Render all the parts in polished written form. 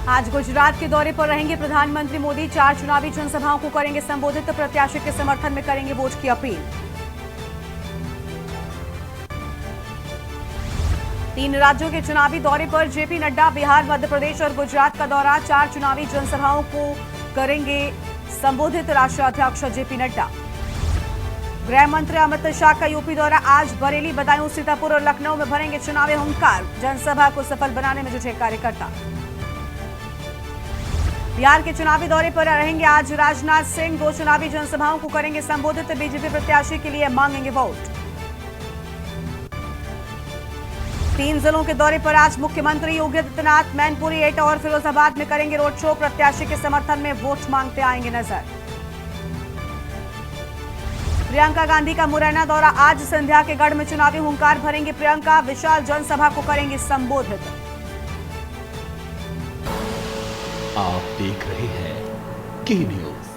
आज गुजरात के दौरे पर रहेंगे प्रधानमंत्री मोदी। 4 चुनावी जनसभाओं को करेंगे संबोधित। प्रत्याशी के समर्थन में करेंगे वोट की अपील। 3 राज्यों के चुनावी दौरे पर जेपी नड्डा। बिहार, मध्य प्रदेश और गुजरात का दौरा। 4 चुनावी जनसभाओं को करेंगे संबोधित राष्ट्रीय अध्यक्ष जेपी नड्डा। गृह मंत्री अमित शाह का यूपी दौरा। आज बरेली, बदायूं, सीतापुर और लखनऊ में भरेंगे चुनावी हुंकार। जनसभा को सफल बनाने में जुटे कार्यकर्ता। बिहार के चुनावी दौरे पर रहेंगे आज राजनाथ सिंह। 2 चुनावी जनसभाओं को करेंगे संबोधित। बीजेपी प्रत्याशी के लिए मांगेंगे वोट। 3 जिलों के दौरे पर आज मुख्यमंत्री योगी आदित्यनाथ। मैनपुरी, एटा और फिरोजाबाद में करेंगे रोड शो। प्रत्याशी के समर्थन में वोट मांगते आएंगे नजर। प्रियंका गांधी का मुरैना दौरा। आज संध्या के गढ़ में चुनावी हुंकार भरेंगे प्रियंका। विशाल जनसभा को करेंगे संबोधित। आप देख रहे हैं के न्यूज,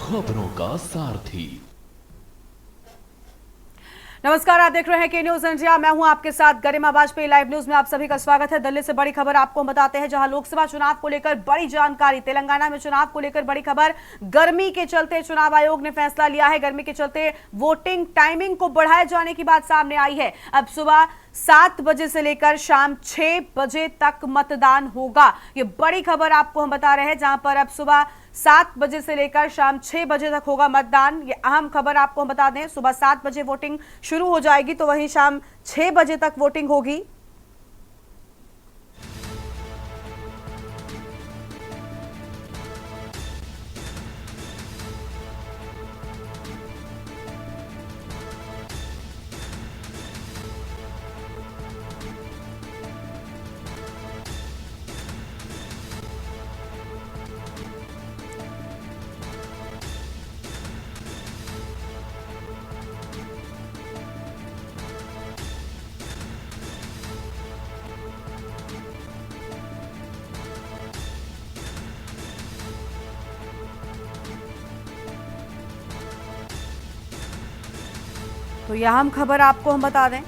खबरों का सारथी। नमस्कार, आप देख रहे हैं के न्यूज इंडिया। मैं हूं आपके साथ गरिमा वाजपेयी। लाइव न्यूज में आप सभी का स्वागत है। दिल्ली से बड़ी खबर आपको बताते हैं, जहां लोकसभा चुनाव को लेकर बड़ी जानकारी। तेलंगाना में चुनाव को लेकर बड़ी खबर। गर्मी के चलते चुनाव आयोग ने फैसला लिया है। गर्मी के चलते वोटिंग टाइमिंग को बढ़ाए जाने की बात सामने आई है। अब सुबह 7 बजे से लेकर शाम 6 बजे तक मतदान होगा। ये बड़ी खबर आपको हम बता रहे हैं, जहां पर अब सुबह 7 बजे से लेकर शाम 6 बजे तक होगा मतदान। ये अहम खबर आपको हम बता दें। सुबह 7 बजे वोटिंग शुरू हो जाएगी, तो वहीं शाम 6 बजे तक वोटिंग होगी। तो यह अहम खबर आपको हम बता दें।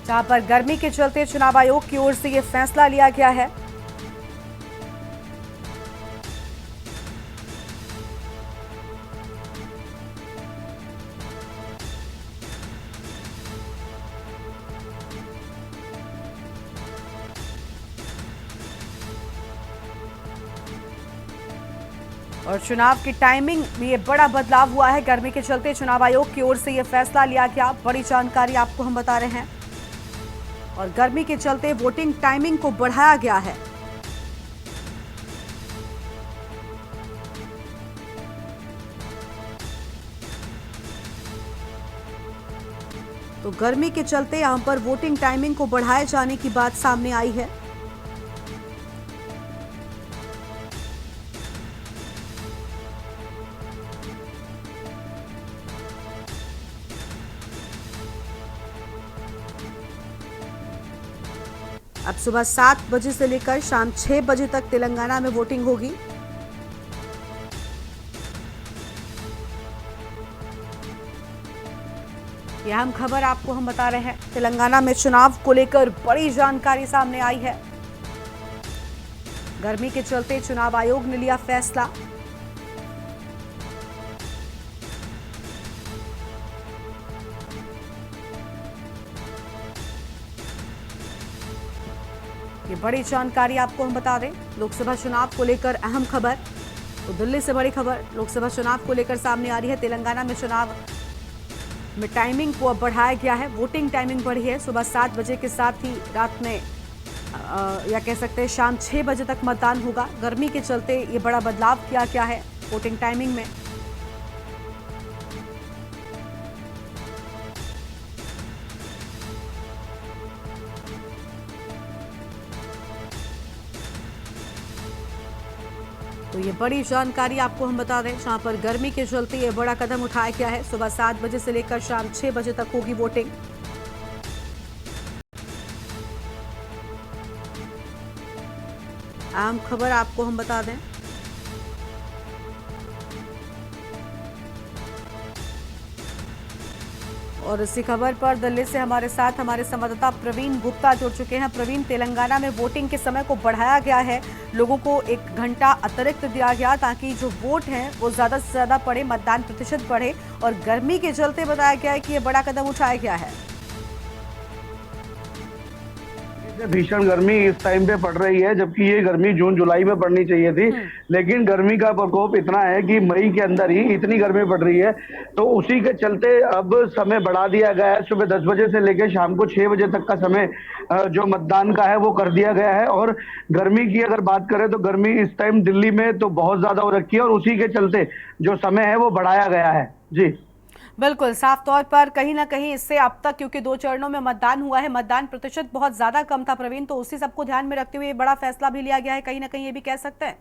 जहां पर गर्मी के चलते चुनाव आयोग की ओर से यह फैसला लिया गया है। और चुनाव की टाइमिंग में ये बड़ा बदलाव हुआ है। गर्मी के चलते चुनाव आयोग की ओर से ये फैसला लिया गया। बड़ी जानकारी आपको हम बता रहे हैं। और गर्मी के चलते वोटिंग टाइमिंग को बढ़ाया गया है। तो गर्मी के चलते यहां पर वोटिंग टाइमिंग को बढ़ाए जाने की बात सामने आई है। अब सुबह 7 बजे से लेकर शाम 6 बजे तक तेलंगाना में वोटिंग होगी। यह अहम खबर आपको हम बता रहे हैं। तेलंगाना में चुनाव को लेकर बड़ी जानकारी सामने आई है। गर्मी के चलते चुनाव आयोग ने लिया फैसला। ये बड़ी जानकारी आपको हम बता दें। लोकसभा चुनाव को लेकर अहम खबर। तो दिल्ली से बड़ी खबर लोकसभा चुनाव को लेकर सामने आ रही है। तेलंगाना में चुनाव में टाइमिंग को अब बढ़ाया गया है। वोटिंग टाइमिंग बढ़ी है। सुबह 7 बजे के साथ ही रात में या कह सकते हैं शाम 6 बजे तक मतदान होगा। गर्मी के चलते ये बड़ा बदलाव किया गया है वोटिंग टाइमिंग में। तो ये बड़ी जानकारी आपको हम बता दें, जहां पर गर्मी के चलते ये बड़ा कदम उठाया गया है। सुबह 7 बजे से लेकर शाम 6 बजे तक होगी वोटिंग। अहम खबर आपको हम बता दें, और इसी खबर पर दिल्ली से हमारे साथ हमारे संवाददाता प्रवीण गुप्ता जुड़ चुके हैं। प्रवीण, तेलंगाना में वोटिंग के समय को बढ़ाया गया है, लोगों को 1 घंटा अतिरिक्त दिया गया ताकि जो वोट हैं वो ज्यादा से ज्यादा पड़े, मतदान प्रतिशत बढ़े, और गर्मी के चलते बताया गया है कि ये बड़ा कदम उठाया गया है। भीषण गर्मी इस टाइम पे पड़ रही है, जबकि ये गर्मी जून जुलाई में पड़नी चाहिए थी, लेकिन गर्मी का प्रकोप इतना है कि मई के अंदर ही इतनी गर्मी पड़ रही है, तो उसी के चलते अब समय बढ़ा दिया गया है। सुबह 10 बजे से लेकर शाम को 6 बजे तक का समय जो मतदान का है वो कर दिया गया है। और गर्मी की अगर बात करें तो गर्मी इस टाइम दिल्ली में तो बहुत ज्यादा हो रखी है, और उसी के चलते जो समय है वो बढ़ाया गया है। जी बिल्कुल, साफ तौर पर कहीं ना कहीं इससे अब तक, क्योंकि 2 चरणों में मतदान हुआ है, मतदान प्रतिशत बहुत ज्यादा कम था प्रवीण, तो उसी सबको ध्यान में रखते हुए ये बड़ा फैसला भी लिया गया है, कहीं ना कहीं ये भी कह सकते हैं।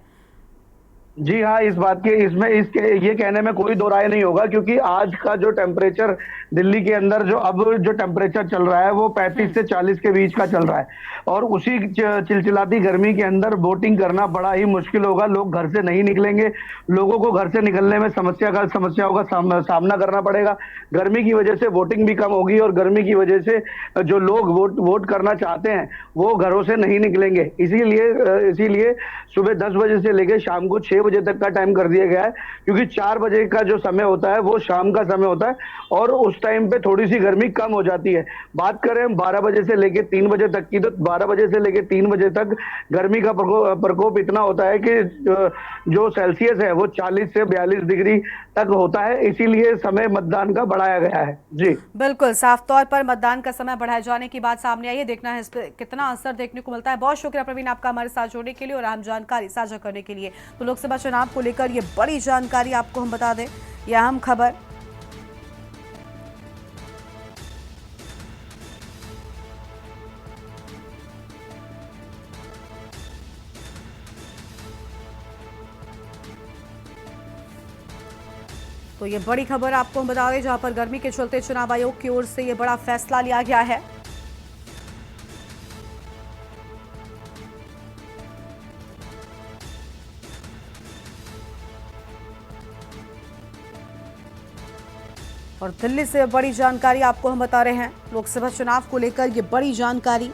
जी हाँ, इस बात के इसमें इसके ये कहने में कोई दो राय नहीं होगा, क्योंकि आज का जो टेम्परेचर दिल्ली के अंदर जो टेम्परेचर चल रहा है वो 35 से 40 के बीच का चल रहा है, और उसी चिलचिलाती गर्मी के अंदर वोटिंग करना बड़ा ही मुश्किल होगा। लोग घर से नहीं निकलेंगे, लोगों को घर से निकलने में समस्याओं का सामना करना पड़ेगा। गर्मी की वजह से वोटिंग भी कम होगी, और गर्मी की वजह से जो लोग वोट करना चाहते हैं वो घरों से नहीं निकलेंगे। इसीलिए सुबह 10 बजे से लेकर शाम को 6 बजे तक का टाइम कर दिया गया है, क्योंकि 4 बजे का जो समय होता है वो शाम का समय होता है, और उस टाइम पे थोड़ी सी गर्मी कम हो जाती है। बात करें हम 12 बजे से लेकर 3 बजे तक की, तो 12 बजे से लेकर 3 बजे तक गर्मी का प्रकोप इतना होता है कि जो सेल्सियस है वो 40 से 42 डिग्री तक होता है। इसीलिए समय मतदान का बढ़ाया गया है। जी बिल्कुल, साफ तौर पर मतदान का समय बढ़ाए जाने की बात सामने आई है, देखना है इस पर कितना असर देखने को मिलता है। बहुत शुक्रिया प्रवीण आपका हमारे साथ जुड़ने के लिए और अहम जानकारी साझा करने के लिए। तो लोकसभा चुनाव को लेकर ये बड़ी जानकारी आपको हम बता दें, यह अहम खबर। तो ये बड़ी खबर आपको हम बता दें, जहां पर गर्मी के चलते चुनाव आयोग की ओर से ये बड़ा फैसला लिया गया है। और दिल्ली से बड़ी जानकारी आपको हम बता रहे हैं, लोकसभा चुनाव को लेकर ये बड़ी जानकारी।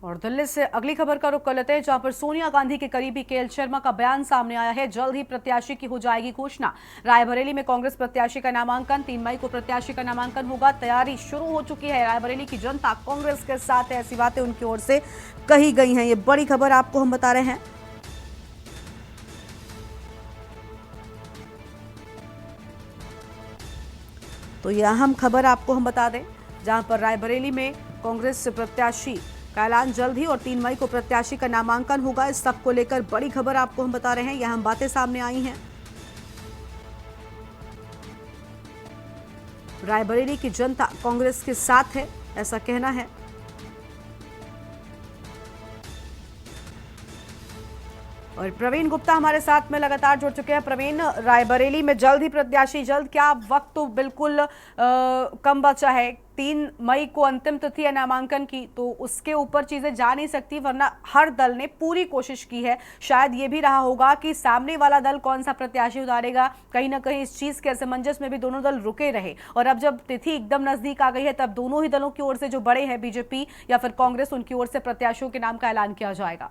और दिल्ली से अगली खबर का रुख कर लेते हैं, जहां पर सोनिया गांधी के करीबी केएल शर्मा का बयान सामने आया है। जल्द ही प्रत्याशी की हो जाएगी घोषणा। रायबरेली में कांग्रेस प्रत्याशी का नामांकन, 3 मई को प्रत्याशी का नामांकन होगा। तैयारी शुरू हो चुकी है, रायबरेली की जनता कांग्रेस के साथ है, ऐसी बातें उनकी ओर से कही गई हैं। ये बड़ी खबर आपको हम बता रहे हैं। तो ये अहम खबर आपको हम बता दें, जहां पर रायबरेली में कांग्रेस प्रत्याशी का ऐलान जल्द ही, और 3 मई को प्रत्याशी का नामांकन होगा। इस सब को लेकर बड़ी खबर आपको हम बता रहे हैं, यह हम बातें सामने आई हैं। रायबरेली की जनता कांग्रेस के साथ है, ऐसा कहना है। और प्रवीण गुप्ता हमारे साथ में लगातार जुड़ चुके हैं। प्रवीण, रायबरेली में जल्द ही प्रत्याशी, जल्द क्या, वक्त तो बिल्कुल कम बचा है, 3 मई को अंतिम तिथि है नामांकन की, तो उसके ऊपर चीजें जा नहीं सकती, वरना हर दल ने पूरी कोशिश की है। शायद ये भी रहा होगा कि सामने वाला दल कौन सा प्रत्याशी उतारेगा, कहीं ना कहीं इस चीज के असमंजस में भी दोनों दल रुके रहे, और अब जब तिथि एकदम नजदीक आ गई है, तब दोनों ही दलों की ओर से जो बड़े हैं, बीजेपी या फिर कांग्रेस, उनकी ओर से प्रत्याशियों के नाम का ऐलान किया जाएगा।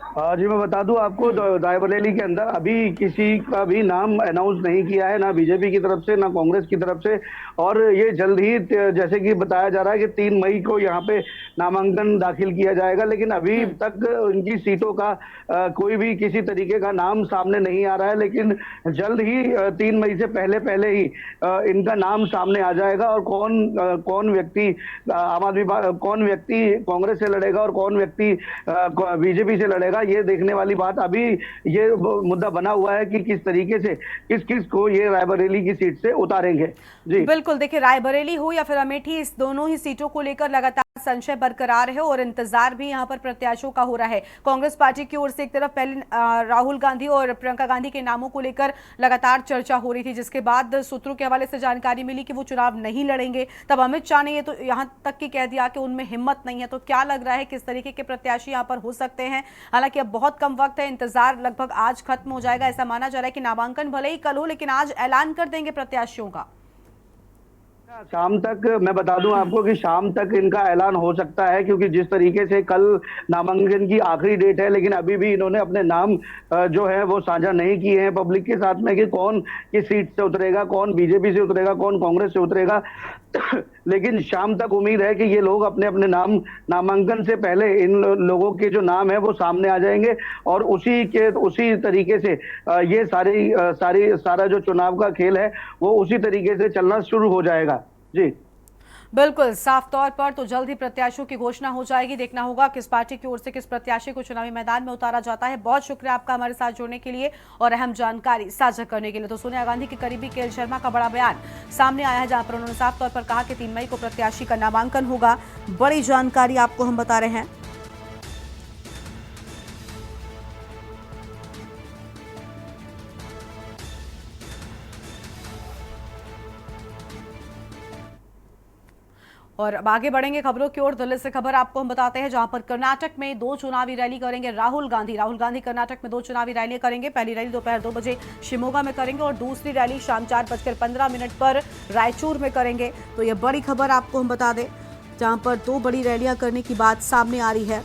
जी मैं बता दूं आपको, रायबरेली के अंदर अभी किसी का भी नाम अनाउंस नहीं किया है, ना बीजेपी की तरफ से ना कांग्रेस की तरफ से, और ये जल्द ही जैसे कि बताया जा रहा है कि 3 मई को यहाँ पे नामांकन दाखिल किया जाएगा, लेकिन अभी तक इनकी सीटों का कोई भी किसी तरीके का नाम सामने नहीं आ रहा है। लेकिन जल्द ही 3 मई से पहले ही इनका नाम सामने आ जाएगा, और कौन व्यक्ति कौन व्यक्ति कांग्रेस से लड़ेगा और कौन व्यक्ति बीजेपी से लड़ेगा, ये देखने वाली बात अभी ये मुद्दा बना हुआ है कि किस तरीके से किस को ये रायबरेली की सीट से उतारेंगे। जी बिल्कुल, देखिए रायबरेली हो या फिर अमेठी, इस दोनों ही सीटों को लेकर लगातार संशय बरकरार है और इंतजार भी यहां पर प्रत्याशियों का हो रहा है। कांग्रेस पार्टी की ओर से एक तरफ पहले राहुल गांधी और प्रियंका गांधी के नामों को लेकर लगातार चर्चा हो रही थी, जिसके बाद सूत्रों के हवाले से जानकारी मिली कि वो चुनाव नहीं लड़ेंगे। तब अमित शाह ने ये तो यहां तक की कह दिया कि उनमें हिम्मत नहीं है। तो क्या लग रहा है किस तरीके के प्रत्याशी यहां पर हो सकते हैं? हालांकि अब बहुत कम वक्त है, इंतजार लगभग आज खत्म हो जाएगा। ऐसा माना जा रहा है कि नामांकन भले ही कल हो, लेकिन आज ऐलान कर देंगे प्रत्याशियों का। शाम तक मैं बता दूं आपको कि शाम तक इनका ऐलान हो सकता है, क्योंकि जिस तरीके से कल नामांकन की आखिरी डेट है, लेकिन अभी भी इन्होंने अपने नाम जो है वो साझा नहीं किए हैं पब्लिक के साथ में कि कौन किस सीट से उतरेगा, कौन बीजेपी से उतरेगा, कौन कांग्रेस से उतरेगा। लेकिन शाम तक उम्मीद है कि ये लोग अपने अपने नामांकन से पहले इन लोगों के जो नाम है वो सामने आ जाएंगे और उसी तरीके से ये सारा जो चुनाव का खेल है वो उसी तरीके से चलना शुरू हो जाएगा। जी बिल्कुल, साफ तौर पर तो जल्द ही प्रत्याशियों की घोषणा हो जाएगी। देखना होगा किस पार्टी की ओर से किस प्रत्याशी को चुनावी मैदान में उतारा जाता है। बहुत शुक्रिया आपका हमारे साथ जुड़ने के लिए और अहम जानकारी साझा करने के लिए। तो सोनिया गांधी के करीबी के एल शर्मा का बड़ा बयान सामने आया है, जहां पर उन्होंने साफ तौर पर कहा कि 3 मई को प्रत्याशी का नामांकन होगा। बड़ी जानकारी आपको हम बता रहे हैं। और अब आगे बढ़ेंगे खबरों की ओर। दिल्ली से खबर आपको हम बताते हैं, जहां पर कर्नाटक में 2 चुनावी रैली करेंगे राहुल गांधी। राहुल गांधी कर्नाटक में 2 चुनावी रैलियां करेंगे। पहली रैली दोपहर 2 बजे शिमोगा में करेंगे और दूसरी रैली शाम 4:15 पर रायचूर में करेंगे। तो यह बड़ी खबर आपको हम बता दें, जहां पर 2 बड़ी रैलियां करने की बात सामने आ रही है।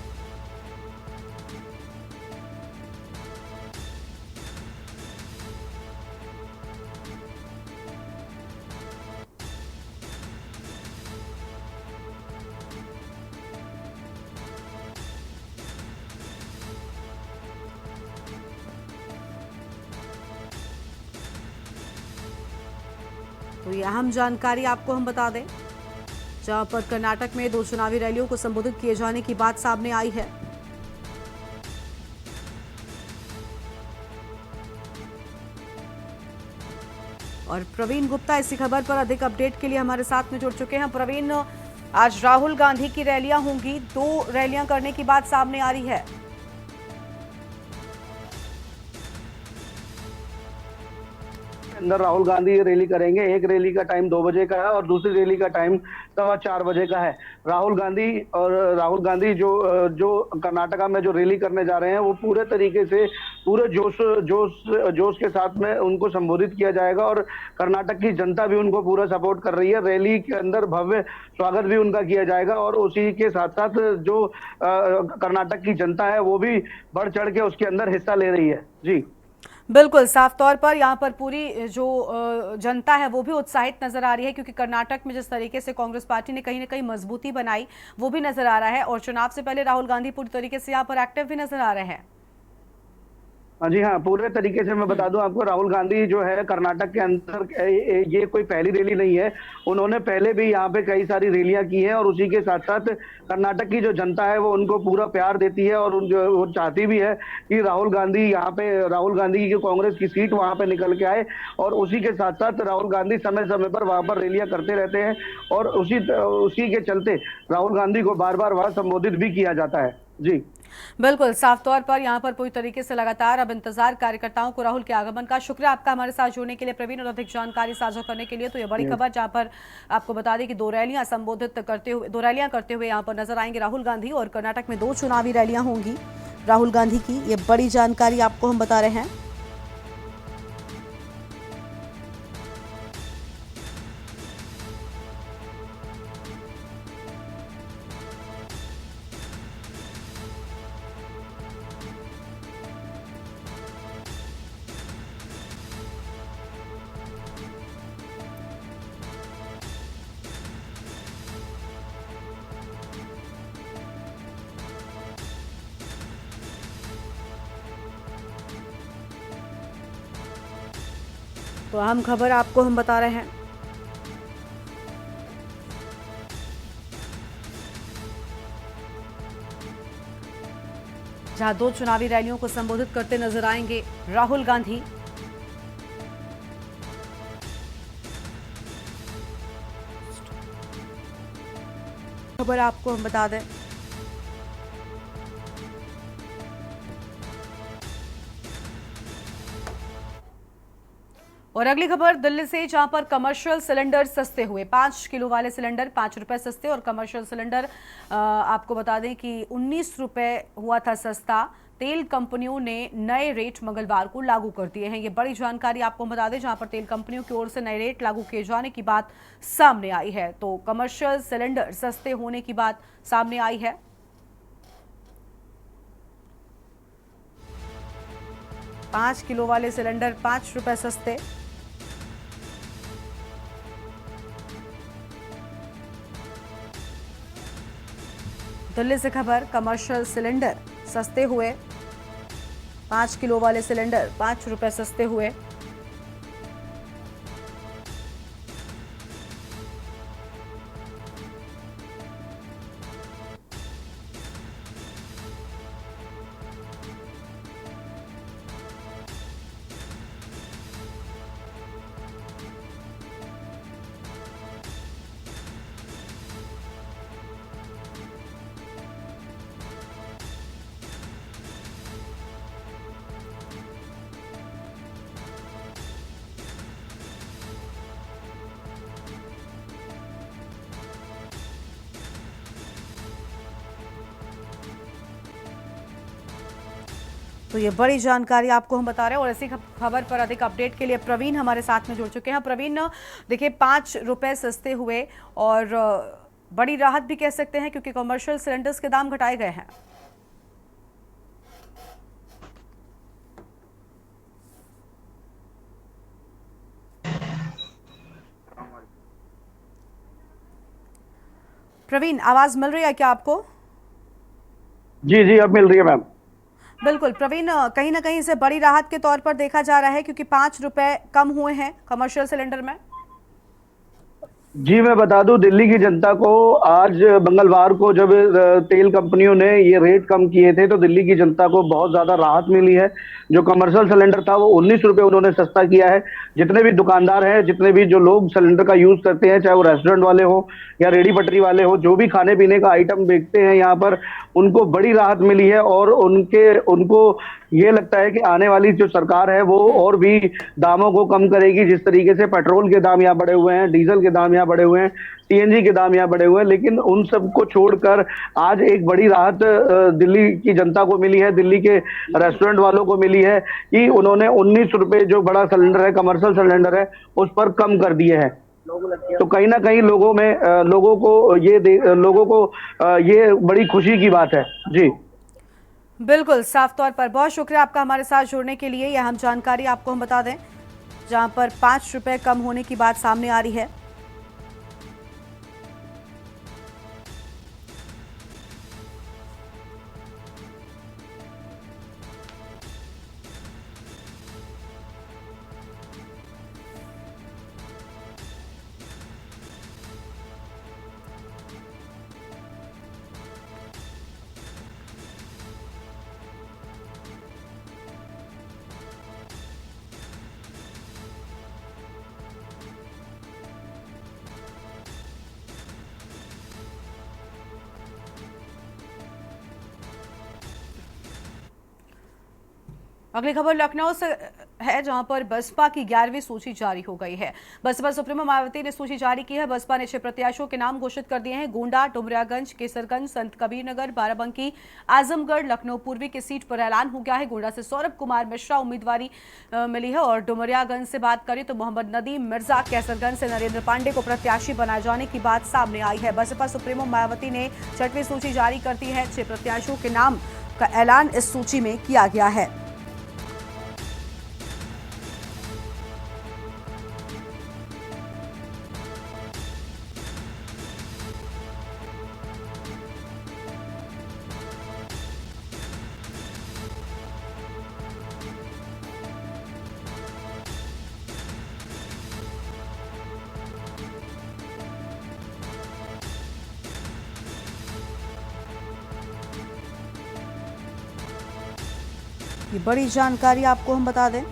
तो ये अहम जानकारी आपको हम बता दें, जहां पर कर्नाटक में 2 चुनावी रैलियों को संबोधित किए जाने की बात सामने आई है। और प्रवीण गुप्ता इसी खबर पर अधिक अपडेट के लिए हमारे साथ में जुड़ चुके हैं। प्रवीण, आज राहुल गांधी की रैलियां होंगी, 2 रैलियां करने की बात सामने आ रही है। अंदर राहुल गांधी रैली करेंगे। एक रैली का टाइम 2 बजे का है और दूसरी रैली का टाइम 4:15 बजे का है। राहुल गांधी जो कर्नाटका में जो रैली करने जा रहे हैं वो पूरे तरीके से पूरे जोश के साथ में उनको संबोधित किया जाएगा और कर्नाटक की जनता भी उनको पूरा सपोर्ट कर रही है। रैली के अंदर भव्य स्वागत भी उनका किया जाएगा और उसी के साथ साथ जो कर्नाटक की जनता है वो भी बढ़ चढ़ के उसके अंदर हिस्सा ले रही है। जी बिल्कुल, साफ तौर पर यहाँ पर पूरी जो जनता है वो भी उत्साहित नजर आ रही है, क्योंकि कर्नाटक में जिस तरीके से कांग्रेस पार्टी ने कहीं ना कहीं मजबूती बनाई वो भी नजर आ रहा है और चुनाव से पहले राहुल गांधी पूरी तरीके से यहाँ पर एक्टिव भी नजर आ रहे हैं। जी हाँ, पूरे तरीके से मैं बता दूं आपको, राहुल गांधी जो है कर्नाटक के अंदर ये कोई पहली रैली नहीं है। उन्होंने पहले भी यहाँ पे कई सारी रैलियां की हैं और उसी के साथ साथ कर्नाटक की जो जनता है वो उनको पूरा प्यार देती है और वो चाहती भी है कि राहुल गांधी की कांग्रेस की सीट वहां पे निकल के आए। और उसी के साथ साथ राहुल गांधी समय समय पर वहां पर रैलियां करते रहते हैं और उसी के चलते राहुल गांधी को बार बार वहां संबोधित भी किया जाता है। जी बिल्कुल, साफ तौर पर यहाँ पर पूरी तरीके से लगातार अब इंतजार कार्यकर्ताओं को राहुल के आगमन का। शुक्रिया आपका हमारे साथ जुड़ने के लिए प्रवीण और अधिक जानकारी साझा करने के लिए। तो ये बड़ी खबर, जहाँ पर आपको बता दें कि 2 रैलियां करते हुए यहाँ पर नजर आएंगे राहुल गांधी और कर्नाटक में 2 चुनावी रैलियां होंगी राहुल गांधी की। ये बड़ी जानकारी आपको हम बता रहे हैं। तो अहम खबर आपको हम बता रहे हैं। जहां 2 चुनावी रैलियों को संबोधित करते नजर आएंगे राहुल गांधी। खबर आपको हम बता दें। और अगली खबर दिल्ली से, जहां पर कमर्शियल सिलेंडर सस्ते हुए। 5 किलो वाले सिलेंडर 5 रुपए सस्ते, और कमर्शियल सिलेंडर आपको बता दें कि 19 रुपए हुआ था सस्ता। तेल कंपनियों ने नए रेट मंगलवार को लागू कर दिए हैं। ये बड़ी जानकारी आपको बता दें, जहां पर तेल कंपनियों की ओर से नए रेट लागू किए जाने की बात सामने आई है। तो कमर्शियल सिलेंडर सस्ते होने की बात सामने आई है। पांच किलो वाले सिलेंडर 5 रुपए सस्ते। दिल्ली से खबर, कमर्शियल सिलेंडर सस्ते हुए। 5 किलो वाले सिलेंडर 5 रुपए सस्ते हुए। तो ये बड़ी जानकारी आपको हम बता रहे हैं, और ऐसी खबर पर अधिक अपडेट के लिए प्रवीण हमारे साथ में जुड़ चुके हैं। प्रवीण, देखिए 5 रुपए सस्ते हुए, और बड़ी राहत भी कह सकते हैं, क्योंकि कमर्शियल सिलेंडर्स के दाम घटाए गए हैं। प्रवीण, आवाज मिल रही है क्या आपको? जी जी, अब मिल रही है मैम। बिल्कुल प्रवीण, कहीं ना कहीं इसे बड़ी राहत के तौर पर देखा जा रहा है, क्योंकि 5 रुपए कम हुए हैं कमर्शियल सिलेंडर में। जी, मैं बता दूं, दिल्ली की जनता को आज मंगलवार को जब तेल कंपनियों ने ये रेट कम किए थे, तो दिल्ली की जनता को बहुत ज्यादा राहत मिली है। जो कमर्शियल सिलेंडर था वो 19 रुपए उन्होंने सस्ता किया है। जितने भी दुकानदार हैं, जितने भी जो लोग सिलेंडर का यूज करते हैं, चाहे वो रेस्टोरेंट वाले हो या रेडी पटरी वाले हो, जो भी खाने पीने का आइटम बेचते हैं यहाँ पर, उनको बड़ी राहत मिली है। और उनको ये लगता है कि आने वाली जो सरकार है वो और भी दामों को कम करेगी। जिस तरीके से पेट्रोल के दाम यहाँ बढ़े हुए हैं, डीजल के दाम यहाँ बढ़े हुए हैं, सीएनजी के दाम यहाँ बढ़े हुए हैं, लेकिन उन सबको छोड़कर आज एक बड़ी राहत दिल्ली की जनता को मिली है, दिल्ली के रेस्टोरेंट वालों को मिली है, कि उन्होंने 19 रुपए जो बड़ा सिलेंडर है, कमर्शियल सिलेंडर है, उस पर कम कर दिए हैं। तो कहीं ना कहीं लोगों को ये बड़ी खुशी की बात है। जी बिल्कुल, साफ तौर पर बहुत शुक्रिया आपका हमारे साथ जुड़ने के लिए। यह हम जानकारी आपको हम बता दें, जहां पर 5 रुपए कम होने की बात सामने आ रही है। अगली खबर लखनऊ से है, जहां पर बसपा की 11वीं सूची जारी हो गई है। बसपा सुप्रीमो मायावती ने सूची जारी की है। बसपा ने 6 प्रत्याशियों के नाम घोषित कर दिए हैं। गोंडा, डुमरियागंज, केसरगंज, संत कबीरनगर, बाराबंकी, आजमगढ़, लखनऊ पूर्वी की सीट पर ऐलान हो गया है। गोंडा से सौरभ कुमार मिश्रा उम्मीदवारी मिली है, और डुमरियागंज से बात करें तो मोहम्मद नदीम मिर्जा, कैसरगंज से नरेंद्र पांडे को प्रत्याशी बनाए जाने की बात सामने आई है। बसपा सुप्रीमो मायावती ने 6वीं सूची जारी कर दी है। 6 प्रत्याशियों के नाम का ऐलान इस सूची में किया गया है। ये बड़ी जानकारी आपको हम बता दें,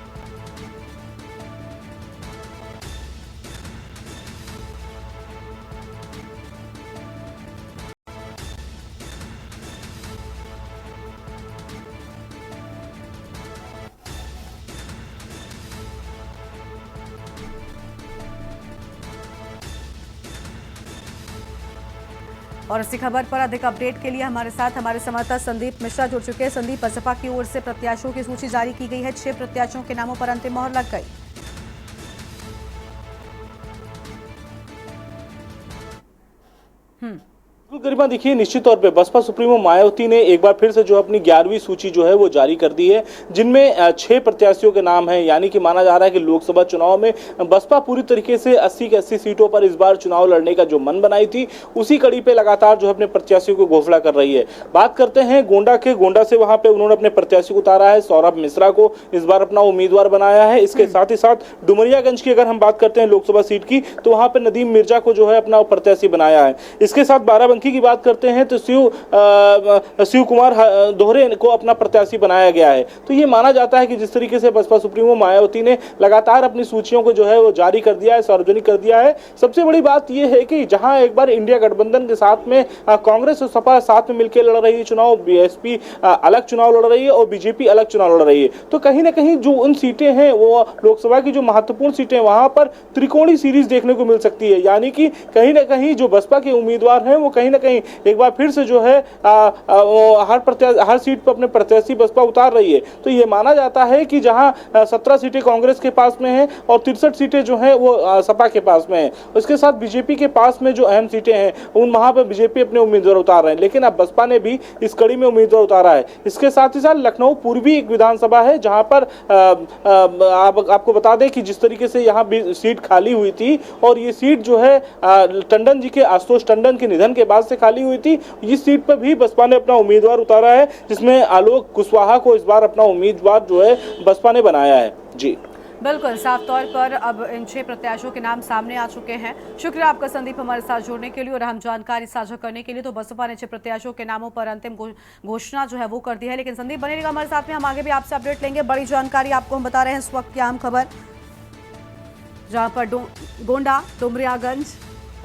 और इसी खबर पर अधिक अपडेट के लिए हमारे साथ हमारे संवाददाता संदीप मिश्रा जुड़ चुके हैं। संदीप, बसपा की ओर से प्रत्याशियों की सूची जारी की गई है, 6 प्रत्याशियों के नामों पर अंतिम मोहर लग गई। गरिमा, देखिए निश्चित तौर पे बसपा सुप्रीमो मायावती ने एक बार फिर से जो अपनी 11वीं सूची जो है वो जारी कर दी है, जिनमें 6 प्रत्याशियों के नाम हैं। यानी कि माना जा रहा है कि लोकसभा चुनाव में बसपा पूरी तरीके से 80 के 80 सीटों पर इस बार चुनाव लड़ने का जो मन बनाई थी, उसी कड़ी पे लगातार जो है अपने प्रत्याशियों को घोषणा कर रही है। बात करते हैं गोंडा से वहां पे उन्होंने अपने प्रत्याशी को उतारा है, सौरभ मिश्रा को इस बार अपना उम्मीदवार बनाया है। इसके साथ ही साथ डुमरियागंज की अगर हम बात करते हैं लोकसभा सीट की, तो वहां पर नदीम मिर्जा को जो है अपना प्रत्याशी बनाया है। इसके साथ बाराबंकी की बात करते हैं तो शिव कुमार दोहरे को अपना प्रत्याशी बनाया गया है। तो ये माना जाता है कि जिस तरीके से बसपा सुप्रीमो मायावती ने लगातार अपनी सूचियों को जो है वो जारी कर दिया है, सार्वजनिक कर दिया है। सबसे बड़ी बात यह है कि जहां एक बार इंडिया गठबंधन के साथ में कांग्रेस और सपा साथ में मिलकर लड़ रही है चुनाव, बीएसपी अलग चुनाव लड़ रही है और बीजेपी अलग चुनाव लड़ रही है, तो कहीं ना कहीं जो उन सीटें हैं वो लोकसभा की जो महत्वपूर्ण सीटें, वहां पर त्रिकोणीय सीरीज देखने को मिल सकती है। यानी कि कहीं ना कहीं जो बसपा के उम्मीदवार हैं वो कहीं ना कहीं एक बार फिर से जो है हर सीट पर अपने प्रत्याशी बसपा उतार रही है। तो ये माना जाता है कि जहां 17 सीटें कांग्रेस के पास में हैं और 63 सीटें जो हैं वो सपा के पास में हैं। उसके साथ बीजेपी के पास में जो अहम सीटें हैं उन वहां पर बीजेपी अपने उम्मीदवार उतार रहे हैं, लेकिन अब बसपा ने भी इस कड़ी में उम्मीदवार उतारा है। इसके साथ ही साथ लखनऊ पूर्वी एक विधानसभा है जहां पर आपको बता दें कि जिस तरीके से यहाँ भी सीट खाली हुई थी और ये सीट जो है टंडन जी के, आशुतोष टंडन के निधन के बाद से खाली हुई थी, इस सीट पर भी बसपा ने अपना उम्मीदवार उतारा है, जिसमें आलोक कुशवाहा को इस बार अपना उम्मीदवार जो है बसपा ने बनाया है। जी बिल्कुल, साफ तौर पर अब इन 6 प्रत्याशियों के नाम सामने आ चुके हैं। शुक्रिया आपका संदीप हमारे साथ जुड़ने के लिए और हम जानकारी साझा करने के लिए। तो बसपा ने 6 प्रत्याशियों के नामों पर अंतिम घोषणा जो है वो कर दी है। लेकिन संदीप बने रहिएगा हमारे साथ में, हम आगे भी आपसे अपडेट लेंगे। बड़ी जानकारी आपको हम बता रहे हैं इस वक्त की अहम खबर, जहाँ पर गोंडा, डुमरियागंज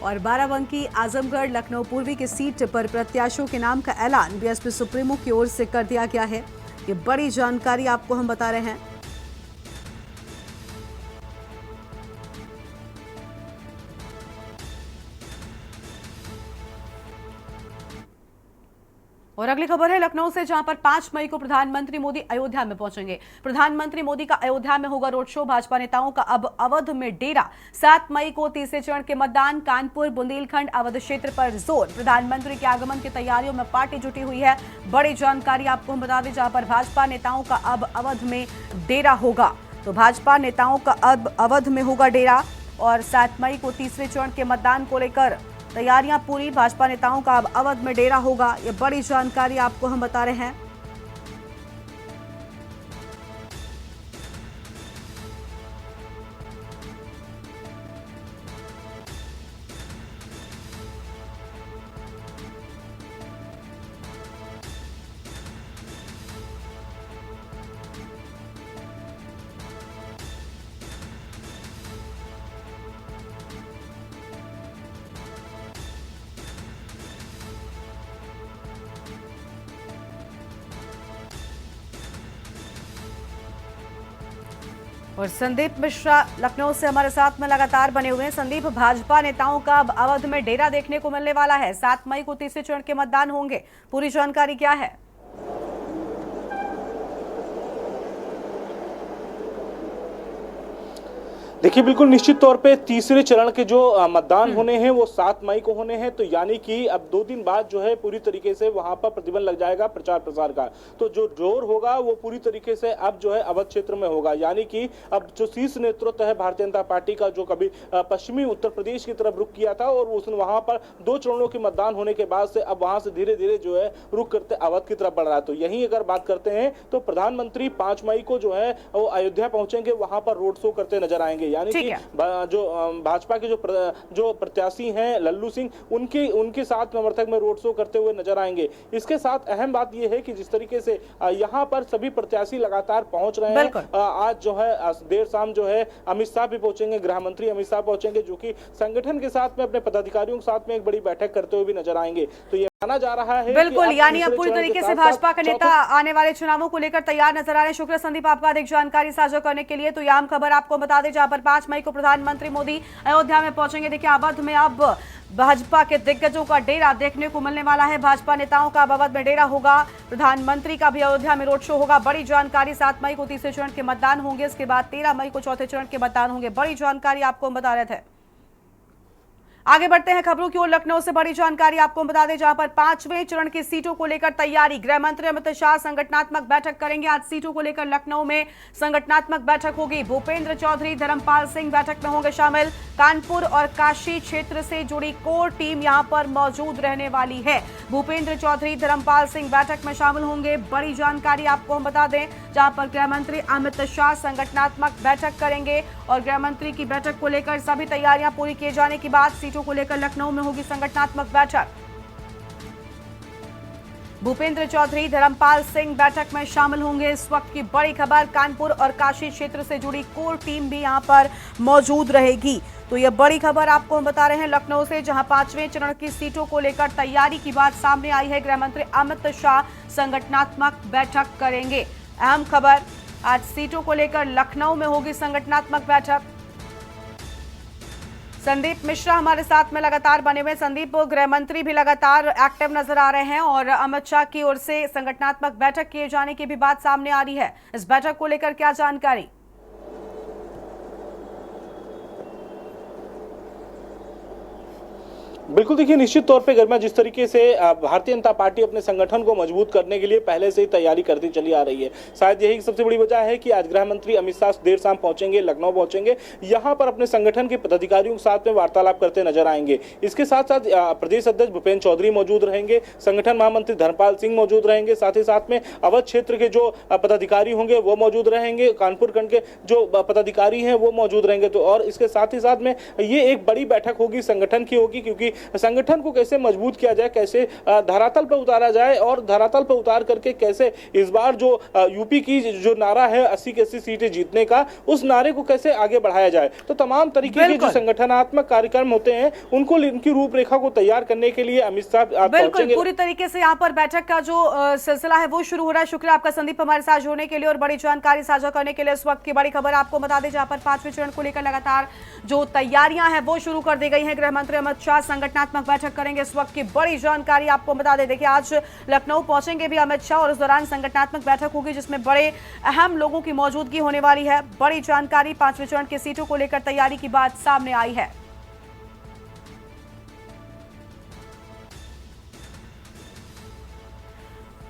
और बाराबंकी, आजमगढ़, लखनऊ पूर्वी की सीट पर प्रत्याशियों के नाम का ऐलान बीएसपी सुप्रीमो की ओर से कर दिया गया है। ये बड़ी जानकारी आपको हम बता रहे हैं। और अगली खबर है लखनऊ से, जहां पर 5 मई को प्रधानमंत्री मोदी अयोध्या में पहुंचेंगे। प्रधानमंत्री मोदी का अयोध्या में होगा रोड शो। भाजपा नेताओं का अब अवध में डेरा। 7 मई को तीसरे चरण के मतदान। कानपुर, बुंदेलखंड, अवध क्षेत्र पर जोर। प्रधानमंत्री के आगमन की तैयारियों में पार्टी जुटी हुई है। बड़ी जानकारी आपको हम बता दें, जहां पर भाजपा नेताओं का अब अवध में डेरा होगा। तो भाजपा नेताओं का अब अवध में होगा डेरा और 7 मई को तीसरे चरण के मतदान को लेकर तैयारियां पूरी। भाजपा नेताओं का अब अवध में डेरा होगा। ये बड़ी जानकारी आपको हम बता रहे हैं। और संदीप मिश्रा लखनऊ से हमारे साथ में लगातार बने हुए हैं। संदीप, भाजपा नेताओं का अब अवध में डेरा देखने को मिलने वाला है। 7 मई को तीसरे चरण के मतदान होंगे। पूरी जानकारी क्या है? देखिए, बिल्कुल निश्चित तौर पे तीसरे चरण के जो मतदान होने हैं वो 7 मई को होने हैं। तो यानी कि अब 2 दिन बाद जो है पूरी तरीके से वहां पर प्रतिबंध लग जाएगा प्रचार प्रसार का। तो जो जोर होगा वो पूरी तरीके से अब जो है अवध क्षेत्र में होगा। यानी कि अब जो शीर्ष नेतृत्व है भारतीय जनता पार्टी का, जो कभी पश्चिमी उत्तर प्रदेश की तरफ रुख किया था और उसने वहां पर 2 चरणों के मतदान होने के बाद से अब वहां से धीरे धीरे जो है रुख करते अवध की तरफ बढ़ रहा है। तो यही अगर बात करते हैं तो प्रधानमंत्री 5 मई को जो है वो अयोध्या पहुंचेंगे, वहां पर रोड शो करते नजर आएंगे। यानी कि जो भाजपा के जो प्रत्याशी हैं लल्लू सिंह, उनके साथ समर्थक में रोड शो करते हुए नजर आएंगे। इसके साथ अहम बात यह है कि जिस तरीके से यहां पर सभी प्रत्याशी लगातार पहुंच रहे हैं। आज जो है देर शाम जो है अमित शाह भी पहुंचेंगे, गृह मंत्री अमित शाह पहुंचेंगे, जो कि संगठन के साथ में अपने पदाधिकारियों के साथ में एक बड़ी बैठक करते हुए भी नजर आएंगे। तो ये माना जा रहा है। बिल्कुल, कि यानी अब तीसरे पूरी चरण के तरीके से साथ-साथ भाजपा का नेता आने वाले चुनावों को लेकर तैयार नजर आ रहे हैं। शुक्रिया संदीप आपका अधिक जानकारी साझा करने के लिए। तो यह अहम खबर आपको बता दें, जहां पर 5 मई को प्रधानमंत्री मोदी अयोध्या में पहुंचेंगे। देखिए, अवध में अब भाजपा के दिग्गजों का डेरा देखने को मिलने वाला है। भाजपा नेताओं का अवध में डेरा होगा, प्रधानमंत्री का भी अयोध्या में रोड शो होगा। बड़ी जानकारी, 7 मई को तीसरे चरण के मतदान होंगे, इसके बाद 13 मई को चौथे चरण के मतदान होंगे। बड़ी जानकारी आपको हम बता रहे थे। आगे बढ़ते हैं खबरों की ओर। लखनऊ से बड़ी जानकारी आपको बता दें, जहां पर 5वें चरण की सीटों को लेकर तैयारी। गृह मंत्री अमित शाह संगठनात्मक बैठक करेंगे। आज सीटों को लेकर लखनऊ में संगठनात्मक बैठक होगी। भूपेंद्र चौधरी, धर्मपाल सिंह बैठक में होंगे शामिल। कानपुर और काशी क्षेत्र से जुड़ी कोर टीम यहां पर मौजूद रहने वाली है। भूपेंद्र चौधरी, धर्मपाल सिंह बैठक में शामिल होंगे। बड़ी जानकारी आपको हम बता दें, जहां पर गृह मंत्री अमित शाह संगठनात्मक बैठक करेंगे और गृह मंत्री की बैठक को लेकर सभी तैयारियां पूरी किए जाने के बाद सीटों को लेकर लखनऊ में होगी संगठनात्मक बैठक। भूपेंद्र चौधरी, धर्मपाल सिंह बैठक में शामिल होंगे। इस वक्त की बड़ी खबर, कानपुर और काशी क्षेत्र से जुड़ी कोर टीम भी यहां पर मौजूद रहेगी। तो यह बड़ी खबर आपको हम बता रहे हैं लखनऊ से, जहां 5वें चरण की सीटों को लेकर तैयारी की बात सामने आई है। गृह मंत्री अमित शाह संगठनात्मक बैठक करेंगे। अहम खबर, आज सीटों को लेकर लखनऊ में होगी संगठनात्मक बैठक। संदीप मिश्रा हमारे साथ में लगातार बने हुए। संदीप, गृह मंत्री भी लगातार एक्टिव नजर आ रहे हैं और अमित शाह की ओर से संगठनात्मक बैठक किए जाने की भी बात सामने आ रही है। इस बैठक को लेकर क्या जानकारी? बिल्कुल, देखिए, निश्चित तौर पे गरिमा, जिस तरीके से भारतीय जनता पार्टी अपने संगठन को मजबूत करने के लिए पहले से ही तैयारी करती चली आ रही है। शायद यही सबसे बड़ी वजह है कि आज गृह मंत्री अमित शाह देर शाम पहुंचेंगे, लखनऊ पहुंचेंगे, यहां पर अपने संगठन के पदाधिकारियों के साथ में वार्तालाप करते नजर आएंगे। इसके साथ साथ प्रदेश अध्यक्ष भूपेंद्र चौधरी मौजूद रहेंगे, संगठन महामंत्री धर्मपाल सिंह मौजूद रहेंगे, साथ ही साथ में अवध क्षेत्र के जो पदाधिकारी होंगे वो मौजूद रहेंगे, कानपुर खंड के जो पदाधिकारी हैं वो मौजूद रहेंगे। तो और इसके साथ ही साथ में ये एक बड़ी बैठक होगी, संगठन की होगी, क्योंकि संगठन को कैसे मजबूत किया जाए, कैसे धरातल पर उतारा जाए और धरातल पर उतार करके कैसे इस बार जो यूपी की जो नारा है 80 की 80 सीटें जीतने का, उस नारे को कैसे आगे बढ़ाया जाए। तो तमाम तरीके के जो संगठनात्मक कार्यक्रम होते हैं उनको, इनकी रूपरेखा को तैयार करने के लिए अमित शाह बिल्कुल पूरी तरीके से यहाँ पर बैठक का जो सिलसिला है वो शुरू हो रहा है। शुक्रिया आपका संदीप हमारे साथ जुड़ने के लिए और बड़ी जानकारी साझा करने के लिए। इस वक्त की बड़ी खबर आपको बता दें, जहां पर 5वें चरण को लेकर लगातार जो तैयारियां हैं वो शुरू कर दी गई हैं। गृह मंत्री अमित शाह संगठनात्मक बैठक करेंगे। इस वक्त की बड़ी जानकारी आपको बता दें, देखिए, आज लखनऊ पहुंचेंगे भी अमित शाह और इस दौरान संगठनात्मक बैठक होगी जिसमें बड़े अहम लोगों की मौजूदगी होने वाली है। बड़ी जानकारी, 5वें चरण की सीटों को लेकर तैयारी की बात सामने आई है।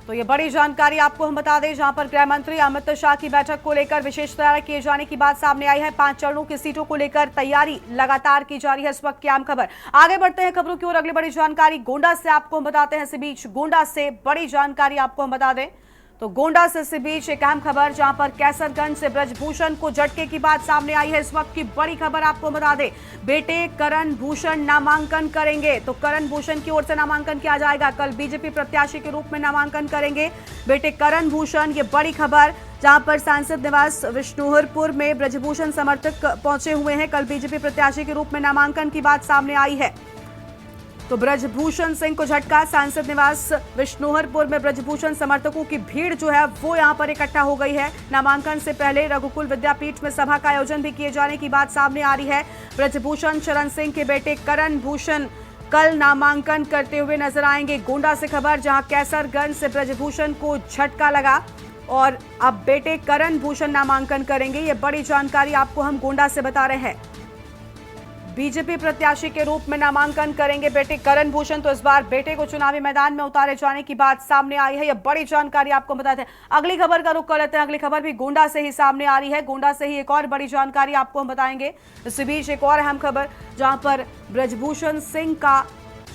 तो ये बड़ी जानकारी आपको हम बता दें, जहां पर गृह मंत्री अमित शाह की बैठक को लेकर विशेष तैयारी किए जाने की बात सामने आई है। 5 चरणों की सीटों को लेकर तैयारी लगातार की जा रही है। इस वक्त की आम खबर। आगे बढ़ते हैं खबरों की ओर। अगली बड़ी जानकारी गोंडा से आपको हम बताते हैं। इसी बीच गोंडा से बड़ी जानकारी आपको हम बता दें, तो गोंडा से इसी बीच एक अहम खबर, जहां पर कैसरगंज से ब्रजभूषण को झटके की बात सामने आई है। इस वक्त की बड़ी खबर आपको बता दें, बेटे करण भूषण नामांकन करेंगे। तो करण भूषण की ओर से नामांकन किया जाएगा। कल बीजेपी प्रत्याशी के रूप में नामांकन करेंगे बेटे करण भूषण। ये बड़ी खबर, जहां पर सांसद निवास विष्णुहरपुर में ब्रजभूषण समर्थक पहुंचे हुए हैं। कल बीजेपी प्रत्याशी के रूप में नामांकन की बात सामने आई है। तो ब्रजभूषण सिंह को झटका, सांसद निवास विष्णुहरपुर में ब्रजभूषण समर्थकों की भीड़ जो है वो यहां पर इकट्ठा हो गई है। नामांकन से पहले रघुकुल विद्यापीठ में सभा का आयोजन भी किए जाने की बात सामने आ रही है। ब्रजभूषण शरण सिंह के बेटे करण भूषण कल नामांकन करते हुए नजर आएंगे। गोंडा से खबर, जहां कैसरगंज से ब्रजभूषण को झटका लगा और अब बेटे करण भूषण नामांकन करेंगे। ये बड़ी जानकारी आपको हम गोंडा से बता रहे हैं। बीजेपी प्रत्याशी के रूप में नामांकन करेंगे बेटे करण भूषण। तो इस बार बेटे को चुनावी मैदान में उतारे जाने की बात सामने आई है। यह बड़ी जानकारी आपको बताते हैं। अगली खबर का रुख कर लेते हैं। अगली खबर भी गोंडा से ही सामने आ रही है। गोंडा से ही एक और बड़ी जानकारी आपको हम बताएंगे। इसी बीच एक और अहम खबर, जहां पर ब्रजभूषण सिंह का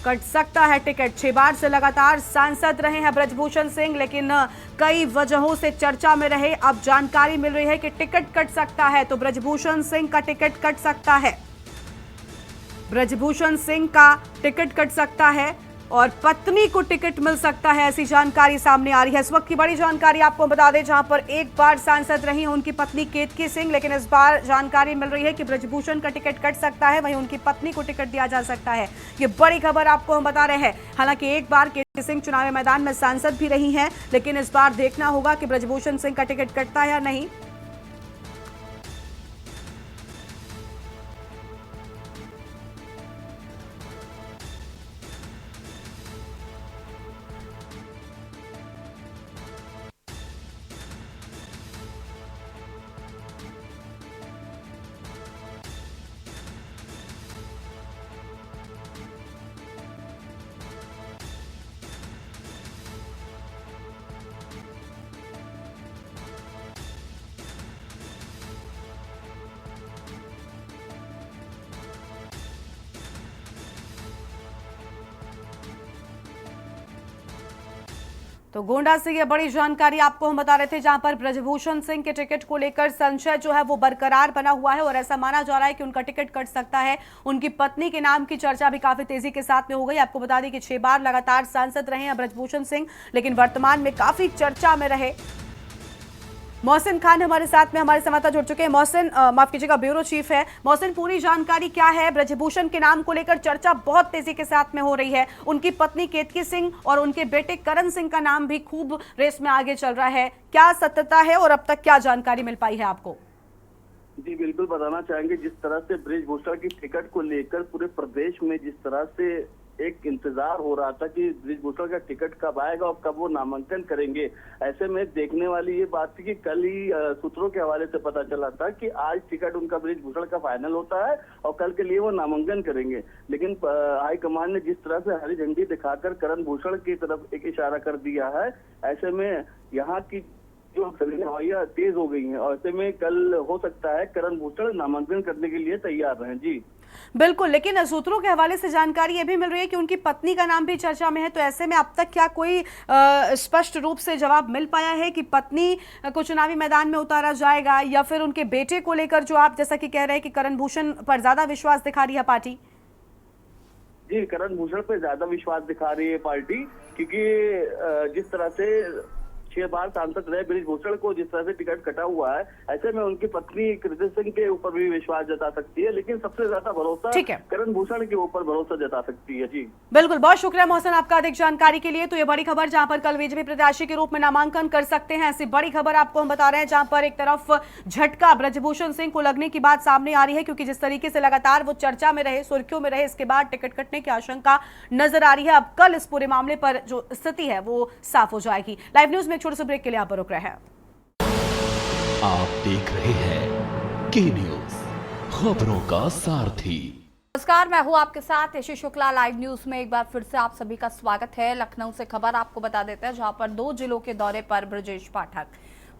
कट सकता है टिकट। 6 बार से लगातार सांसद रहे हैं ब्रजभूषण सिंह, लेकिन कई वजहों से चर्चा में रहे। अब जानकारी मिल रही है कि टिकट कट सकता है। तो ब्रजभूषण सिंह का टिकट कट सकता है। ब्रजभूषण सिंह का टिकट कट सकता है और पत्नी को टिकट मिल सकता है, ऐसी जानकारी सामने आ रही है। इस वक्त की बड़ी जानकारी आपको बता दें, जहां पर एक बार सांसद रही हैं उनकी पत्नी केतकी सिंह, लेकिन इस बार जानकारी मिल रही है कि ब्रजभूषण का टिकट कट सकता है, वहीं उनकी पत्नी को टिकट दिया जा सकता है। ये बड़ी खबर आपको हम बता रहे हैं। हालांकि एक बार सिंह चुनावी मैदान में सांसद भी रही हैं, लेकिन इस बार देखना होगा कि ब्रजभूषण सिंह का टिकट कटता है या नहीं। तो गोंडा से ये बड़ी जानकारी आपको हम बता रहे थे, जहां पर ब्रजभूषण सिंह के टिकट को लेकर संशय जो है वो बरकरार बना हुआ है और ऐसा माना जा रहा है कि उनका टिकट कट सकता है। उनकी पत्नी के नाम की चर्चा भी काफी तेजी के साथ में हो गई। आपको बता दें कि 6 बार लगातार सांसद रहे हैं ब्रजभूषण सिंह, लेकिन वर्तमान में काफी चर्चा में रहे। मोहसिन खान हमारे साथ में, हमारे संवाददाता जुड़ चुके हैं। मोहसिन, माफ कीजिएगा, ब्यूरो चीफ है मोहसिन, पूरी जानकारी क्या है? ब्रजभूषण के नाम को लेकर चर्चा बहुत तेजी के साथ में हो रही है। उनकी पत्नी केतकी सिंह और उनके बेटे करण सिंह का नाम भी खूब रेस में आगे चल रहा है। क्या सत्यता है और अब तक क्या जानकारी मिल पाई है आपको? जी बिल्कुल बताना चाहेंगे, जिस तरह से ब्रजभूषण की टिकट को लेकर पूरे प्रदेश में जिस तरह से एक इंतजार हो रहा था कि ब्रजभूषण का टिकट कब आएगा और कब वो नामांकन करेंगे, ऐसे में देखने वाली ये बात थी कि कल ही सूत्रों के हवाले से पता चला था कि आज टिकट उनका ब्रजभूषण का फाइनल होता है और कल के लिए वो नामांकन करेंगे। लेकिन हाईकमान ने जिस तरह से हरी झंडी दिखाकर करण भूषण की तरफ एक इशारा कर दिया है, ऐसे में यहाँ की जो हवाइयां तेज हो गई हैं और ऐसे में कल हो सकता है करण भूषण नामांकन करने के लिए तैयार रहें। जी बिल्कुल, लेकिन सूत्रों के हवाले से जानकारी ये भी मिल रही है कि उनकी पत्नी का नाम भी चर्चा में है। तो ऐसे में अब तक क्या कोई स्पष्ट रूप से जवाब मिल पाया है कि पत्नी को चुनावी मैदान में उतारा जाएगा या फिर उनके बेटे को लेकर, जो आप जैसा कि कह रहे हैं कि करण भूषण पर ज्यादा विश्वास दिखा रही है पार्टी? जी, करण भूषण पे ज्यादा विश्वास दिखा रही है पार्टी, क्योंकि जिस तरह से 6 बार सांसद रहे ब्रजभूषण को जिस तरह से टिकट कटा हुआ है, ऐसे में उनकी पत्नी कृति सिंह के ऊपर भी विश्वास जता सकती है, लेकिन सबसे ज्यादा भरोसा करण भूषण के ऊपर भरोसा जता सकती है। जी बिल्कुल, बहुत शुक्रिया मोहसिन आपका अधिक जानकारी के लिए। तो ये बड़ी खबर, जहां पर कल बीजेपी प्रत्याशी के रूप में नामांकन कर सकते हैं, ऐसी बड़ी खबर आपको हम बता रहे हैं, जहां पर एक तरफ झटका ब्रजभूषण सिंह को लगने की बात सामने आ रही है, क्योंकि जिस तरीके से लगातार वो चर्चा में रहे, सुर्खियों में रहे, इसके बाद टिकट कटने की आशंका नजर आ रही है। अब कल इस पूरे मामले पर जो स्थिति है वो साफ हो जाएगी। लाइव न्यूज में एक छोटे से ब्रेक के लिए आप रुक रहे हैं। आप देख रहे हैं के न्यूज, खबरों का सारथी। नमस्कार, मैं हूं आपके साथ यशी शुक्ला। लाइव न्यूज में एक बार फिर से आप सभी का स्वागत है। लखनऊ से खबर आपको बता देते हैं, जहां पर 2 जिलों के दौरे पर ब्रजेश पाठक,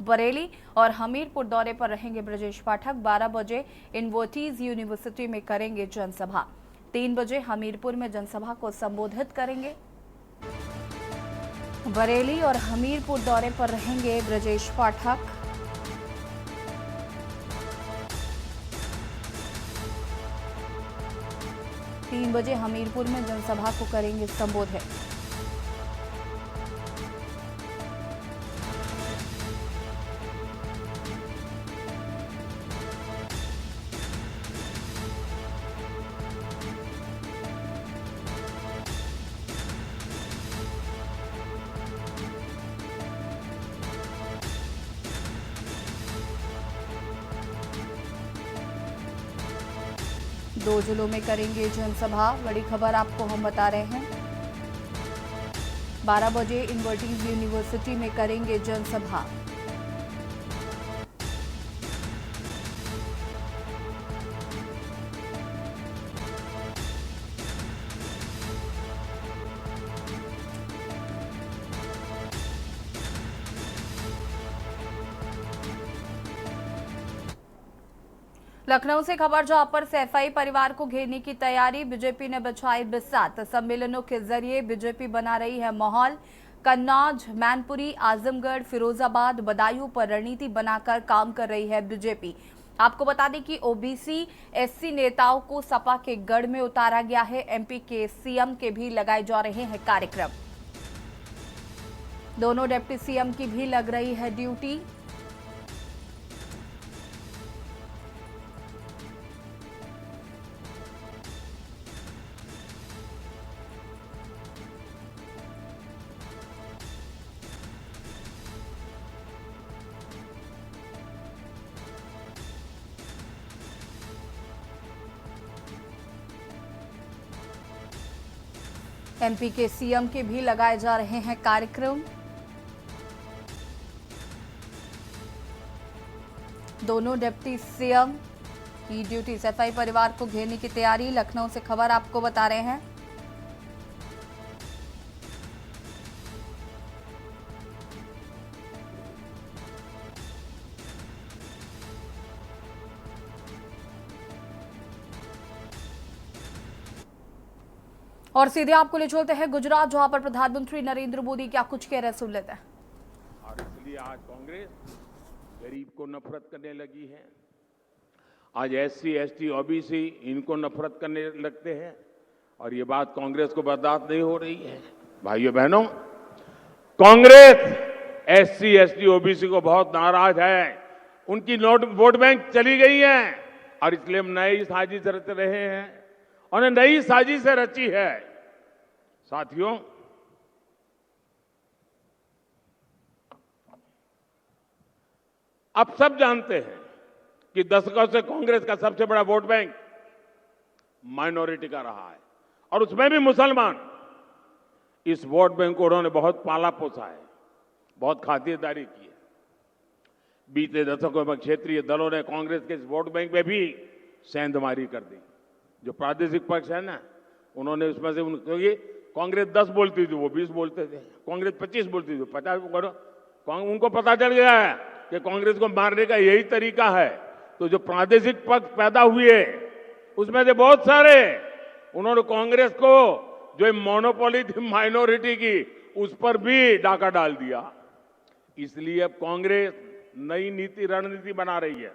बरेली और हमीरपुर दौरे पर रहेंगे ब्रजेश पाठक। 12 बजे इनवर्टीज यूनिवर्सिटी में करेंगे जनसभा। 3 बजे हमीरपुर में जनसभा को संबोधित करेंगे। बरेली और हमीरपुर दौरे पर रहेंगे ब्रजेश पाठक। तीन बजे हमीरपुर में जनसभा को करेंगे संबोधित। दो जिलों में करेंगे जनसभा। बड़ी खबर आपको हम बता रहे हैं, 12 बजे इनवर्टीज यूनिवर्सिटी में करेंगे जनसभा। लखनऊ से खबर, जहां पर सैफई परिवार को घेरने की तैयारी, बीजेपी ने बचाई बिसात। सम्मेलनों के जरिए बीजेपी बना रही है माहौल। कन्नौज, मैनपुरी, आजमगढ़, फिरोजाबाद, बदायूं पर रणनीति बनाकर काम कर रही है बीजेपी। आपको बता दें कि ओबीसी एससी नेताओं को सपा के गढ़ में उतारा गया है। एमपी के सीएम के भी लगाए जा रहे हैं कार्यक्रम। दोनों डिप्टी सीएम की भी लग रही है ड्यूटी। एमपी के सीएम के भी लगाए जा रहे हैं कार्यक्रम। दोनों डिप्टी सीएम की ड्यूटी सफाई परिवार को घेरने की तैयारी। लखनऊ से खबर आपको बता रहे हैं। और सीधे आपको ले चलते हैं गुजरात, जहां पर प्रधानमंत्री नरेंद्र मोदी क्या कुछ कह रहे सुन लेते हैं। और इसलिए आज कांग्रेस गरीब को नफरत करने लगी है। आज एससी, एसटी, ओबीसी इनको नफरत करने लगते हैं और ये बात कांग्रेस को बर्दाश्त नहीं हो रही है। भाइयों बहनों, कांग्रेस एससी, एसटी, ओबीसी को बहुत नाराज है। उनकी वोट बैंक चली गई है और इसलिए हम नई साजिश रच रहे हैं। उन्हें नई साजिश रची है। साथियों, अब सब जानते हैं कि दशकों से कांग्रेस का सबसे बड़ा वोट बैंक माइनॉरिटी का रहा है और उसमें भी मुसलमान। इस वोट बैंक को उन्होंने बहुत पाला पोसा है, बहुत खातिरदारी की है। बीते दशकों में क्षेत्रीय दलों ने कांग्रेस के इस वोट बैंक में भी सेंधमारी कर दी। जो प्रादेशिक पक्ष है ना, उन्होंने उसमें से क्योंकि कांग्रेस 10 बोलती थी, वो 20 बोलते थे। कांग्रेस 25 बोलती थी, 50 करो। उनको पता चल गया है कि कांग्रेस को मारने का यही तरीका है। तो जो प्रादेशिक पक्ष पैदा हुए उसमें से बहुत सारे उन्होंने कांग्रेस को जो मोनोपोली थी माइनॉरिटी की, उस पर भी डाका डाल दिया। इसलिए अब कांग्रेस नई नीति रणनीति बना रही है।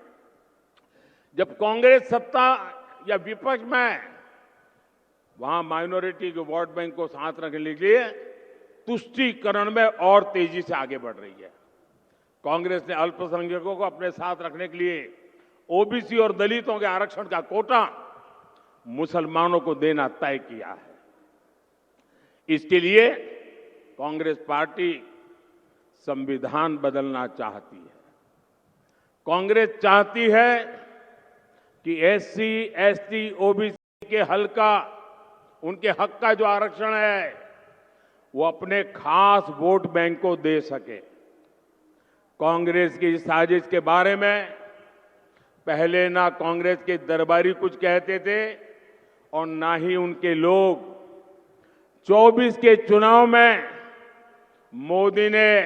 जब कांग्रेस सत्ता या विपक्ष में, वहां माइनॉरिटी के वोट बैंक को साथ रखने के लिए तुष्टीकरण में और तेजी से आगे बढ़ रही है। कांग्रेस ने अल्पसंख्यकों को अपने साथ रखने के लिए ओबीसी और दलितों के आरक्षण का कोटा मुसलमानों को देना तय किया है। इसके लिए कांग्रेस पार्टी संविधान बदलना चाहती है। कांग्रेस चाहती है कि एससी, एसटी, ओबीसी के उनके हक का जो आरक्षण है वो अपने खास वोट बैंक को दे सके। कांग्रेस की इस साजिश के बारे में पहले ना कांग्रेस के दरबारी कुछ कहते थे और ना ही उनके लोग। 24 के चुनाव में मोदी ने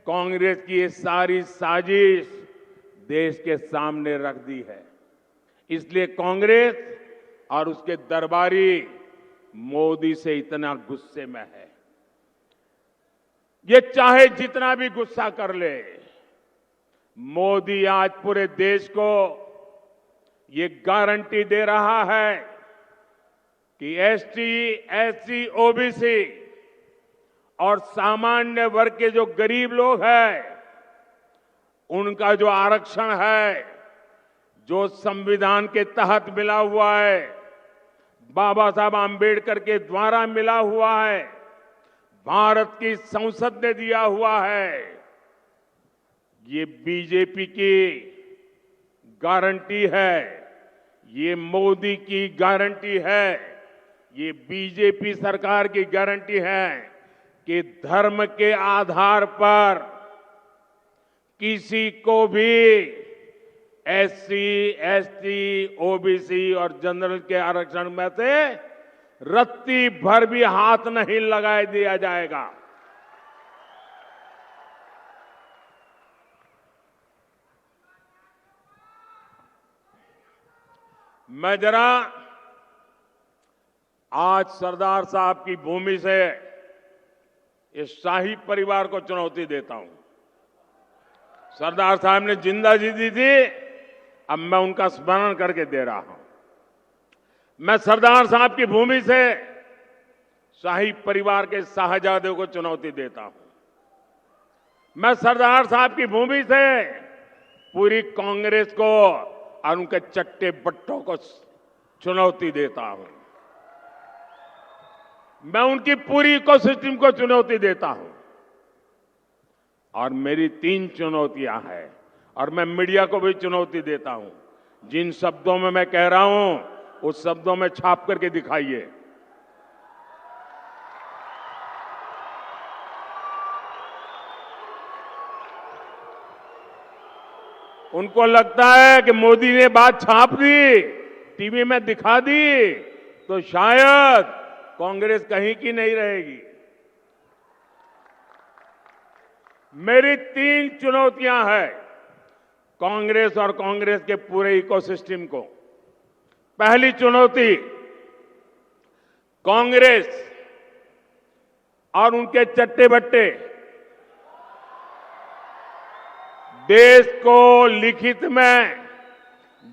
कांग्रेस की ये सारी साजिश देश के सामने रख दी है। इसलिए कांग्रेस और उसके दरबारी मोदी से इतना गुस्से में है। ये चाहे जितना भी गुस्सा कर ले, मोदी आज पूरे देश को ये गारंटी दे रहा है कि एसटी, एससी, ओबीसी और सामान्य वर्ग के जो गरीब लोग हैं, उनका जो आरक्षण है, जो संविधान के तहत मिला हुआ है, बाबा साहब आंबेडकर के द्वारा मिला हुआ है, भारत की संसद ने दिया हुआ है, ये बीजेपी की गारंटी है, ये मोदी की गारंटी है, ये बीजेपी सरकार की गारंटी है कि धर्म के आधार पर किसी को भी एससी, एसटी, ओबीसी और जनरल के आरक्षण में से रत्ती भर भी हाथ नहीं लगाए दिया जाएगा। मैं जरा आज सरदार साहब की भूमि से इस शाही परिवार को चुनौती देता हूं। सरदार साहब ने जिंदगी दी थी, अब मैं उनका स्मरण करके दे रहा हूं। मैं सरदार साहब की भूमि से शाही परिवार के शाहजादों को चुनौती देता हूं। मैं सरदार साहब की भूमि से पूरी कांग्रेस को और उनके चट्टे बट्टों को चुनौती देता हूं। मैं उनकी पूरी इकोसिस्टम को चुनौती देता हूं। और मेरी 3 चुनौतियां हैं और मैं मीडिया को भी चुनौती देता हूं। जिन शब्दों में मैं कह रहा हूं, उस शब्दों में छाप करके दिखाइए। उनको लगता है कि मोदी ने बात छाप दी, टीवी में दिखा दी, तो शायद कांग्रेस कहीं की नहीं रहेगी। मेरी 3 चुनौतियां हैं कांग्रेस और कांग्रेस के पूरे इकोसिस्टम को। पहली चुनौती, कांग्रेस और उनके चट्टे बट्टे देश को लिखित में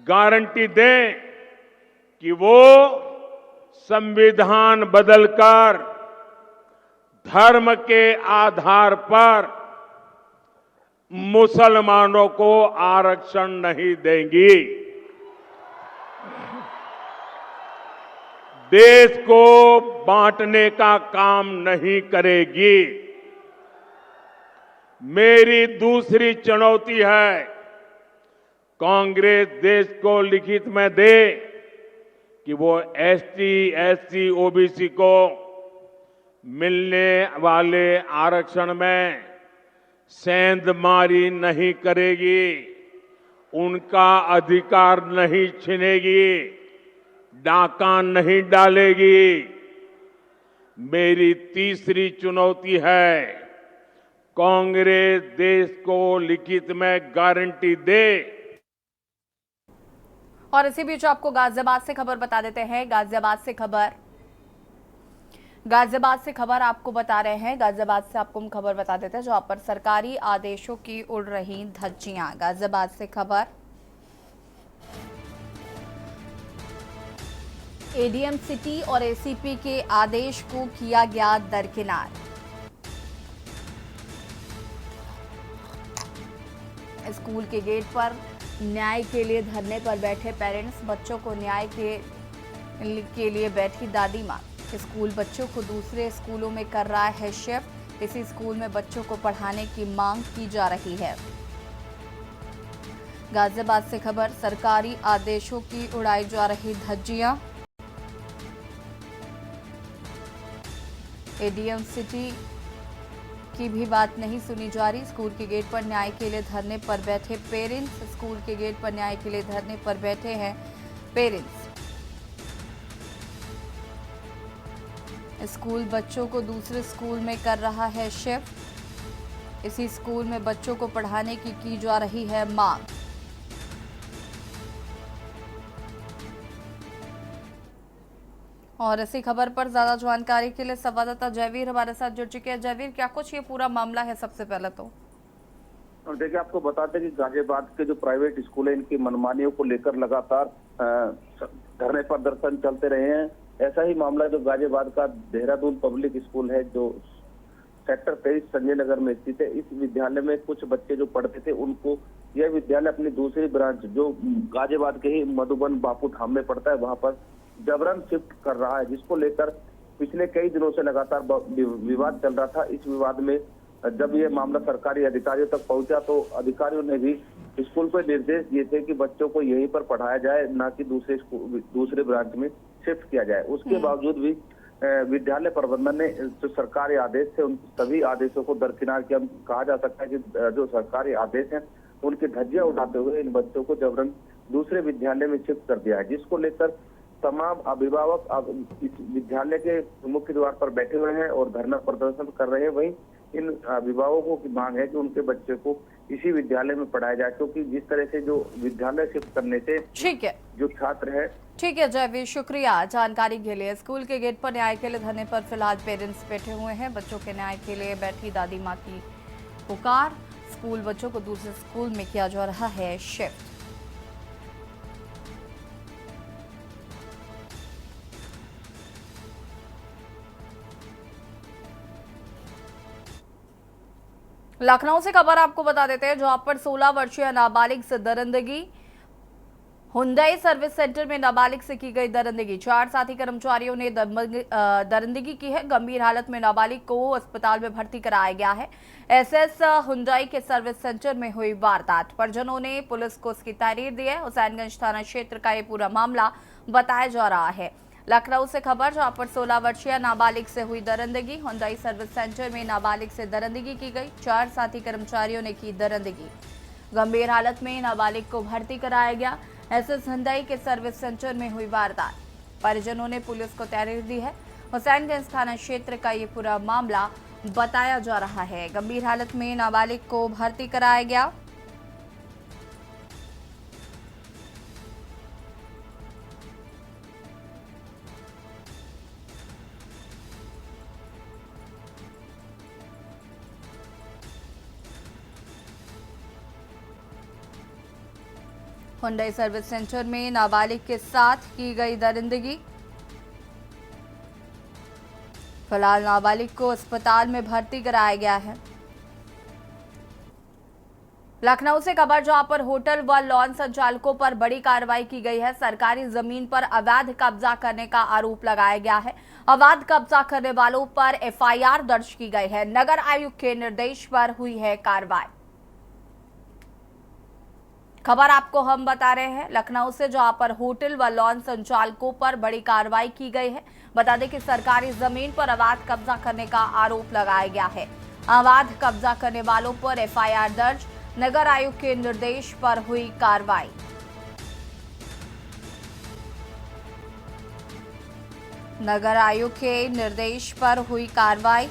गारंटी दें कि वो संविधान बदलकर धर्म के आधार पर मुसलमानों को आरक्षण नहीं देंगी, देश को बांटने का काम नहीं करेगी। मेरी दूसरी चुनौती है, कांग्रेस देश को लिखित में दे कि वो एसटी, एससी, ओबीसी को मिलने वाले आरक्षण में सेंधमारी नहीं करेगी, उनका अधिकार नहीं छीनेगी, डाका नहीं डालेगी। मेरी तीसरी चुनौती है, कांग्रेस देश को लिखित में गारंटी दे। और इसी बीच आपको गाजियाबाद से खबर बता देते हैं। गाजियाबाद से खबर आपको बता रहे हैं। गाजियाबाद से आपको हम खबर बता देते हैं जहां पर सरकारी आदेशों की उड़ रही धज्जियां। गाजियाबाद से खबर, एडीएम सिटी और एसीपी के आदेश को किया गया दरकिनार। स्कूल के गेट पर न्याय के लिए धरने पर बैठे पेरेंट्स, बच्चों को न्याय के लिए बैठी दादी माँ। स्कूल बच्चों को दूसरे स्कूलों में कर रहा है शिफ्ट। इसी स्कूल में बच्चों को पढ़ाने की मांग की जा रही है। गाजियाबाद से खबर, सरकारी आदेशों की उड़ाई जा रही धज्जियां। एडीएम सिटी की भी बात नहीं सुनी जा रही। स्कूल के गेट पर न्याय के लिए धरने पर बैठे पेरेंट्स, स्कूल के गेट पर न्याय के लिए धरने पर बैठे हैं पेरेंट्स। स्कूल बच्चों को दूसरे स्कूल में कर रहा है शिफ्ट। इसी स्कूल में बच्चों को पढ़ाने की जा रही है मांग। और इसी खबर पर ज्यादा जानकारी के लिए संवाददाता जयवीर हमारे साथ जुड़ चुके हैं। जयवीर, क्या कुछ ये पूरा मामला है सबसे पहले तो? और देखिए, आपको बताते हैं कि गाजियाबाद के जो प्राइवेट स्कूल है, इनकी मनमानियों को लेकर लगातार धरने प्रदर्शन चलते रहे हैं। ऐसा ही मामला जो गाजियाबाद का देहरादून पब्लिक स्कूल है, जो सेक्टर 23 संजय नगर में स्थित है। इस विद्यालय में कुछ बच्चे जो पढ़ते थे, उनको यह विद्यालय अपनी दूसरी ब्रांच जो गाजियाबाद के ही मधुबन बापू धाम में पड़ता है, वहां पर जबरन शिफ्ट कर रहा है, जिसको लेकर पिछले कई दिनों से लगातार विवाद चल रहा था। इस विवाद में जब ये मामला सरकारी अधिकारियों तक पहुंचा तो अधिकारियों ने भी स्कूल को निर्देश दिए थे कि बच्चों को यहीं पर पढ़ाया जाए, ना कि दूसरे ब्रांच में शिफ्ट किया जाए। उसके बावजूद भी विद्यालय प्रबंधन ने जो सरकारी आदेश थे, उन सभी आदेशों को दरकिनार किया। कहा जा सकता है कि जो सरकारी आदेश हैं, उनकी धज्जियां उठाते हुए इन बच्चों को जबरन दूसरे विद्यालय में शिफ्ट कर दिया है, जिसको लेकर तमाम अभिभावक अब इस विद्यालय के मुख्य द्वार पर बैठे हुए हैं और धरना प्रदर्शन कर रहे हैं। वहीं इन अभिभावकों की मांग है कि उनके बच्चे को इसी विद्यालय में पढ़ाया जाए, क्योंकि जिस तरह से जो विद्यालय शिफ्ट करने से ठीक है जो छात्र है। ठीक है जयवीर, शुक्रिया जानकारी के लिए। स्कूल के गेट पर न्याय के लिए धरने पर फिलहाल पेरेंट्स बैठे हुए हैं। बच्चों के न्याय के लिए बैठी दादी माँ की पुकार। स्कूल बच्चों को दूसरे स्कूल में किया जा रहा है शिफ्ट। लखनऊ से खबर आपको बता देते हैं, जहां पर 16 वर्षीय नाबालिग से दरिंदगी। हुंडई सर्विस सेंटर में नाबालिग से की गई दरिंदगी। 4 साथी कर्मचारियों ने दरिंदगी की है। गंभीर हालत में नाबालिग को अस्पताल में भर्ती कराया गया है। एसएस हुंडई के सर्विस सेंटर में हुई वारदात। परिजनों ने पुलिस को इसकी तहरीर दी है। हुसैनगंज थाना क्षेत्र का ये पूरा मामला बताया जा रहा है। लखनऊ से खबर, जहां पर 16 वर्षीय नाबालिग से हुई दरिंदगी। हुंडई सर्विस सेंटर में नाबालिग से दरिंदगी की गई। 4 साथी कर्मचारियों ने की दरिंदगी। गंभीर हालत में नाबालिग को भर्ती कराया गया। एसएस हुंडई के सर्विस सेंटर में हुई वारदात, परिजनों ने पुलिस को तहरीर दी है। हुसैनगंज थाना क्षेत्र का ये पूरा मामला बताया जा रहा है। गंभीर हालत में नाबालिग को भर्ती कराया गया। हुंडई सर्विस सेंटर में नाबालिग के साथ की गई दरिंदगी। फिलहाल नाबालिग को अस्पताल में भर्ती कराया गया है। लखनऊ से खबर, जहां पर होटल व लॉन संचालकों पर बड़ी कार्रवाई की गई है। सरकारी जमीन पर अवैध कब्जा करने का आरोप लगाया गया है। अवैध कब्जा करने वालों पर एफआईआर दर्ज की गई है। नगर आयुक्त के निर्देश पर हुई है कार्रवाई। खबर आपको हम बता रहे हैं लखनऊ से, जहां पर होटल व लॉन संचालकों पर बड़ी कार्रवाई की गई है। बता दें कि सरकारी जमीन पर अवैध कब्जा करने का आरोप लगाया गया है। अवैध कब्जा करने वालों पर एफआईआर दर्ज, नगर आयुक्त के निर्देश पर हुई कार्रवाई। नगर आयुक्त के निर्देश पर हुई कार्रवाई।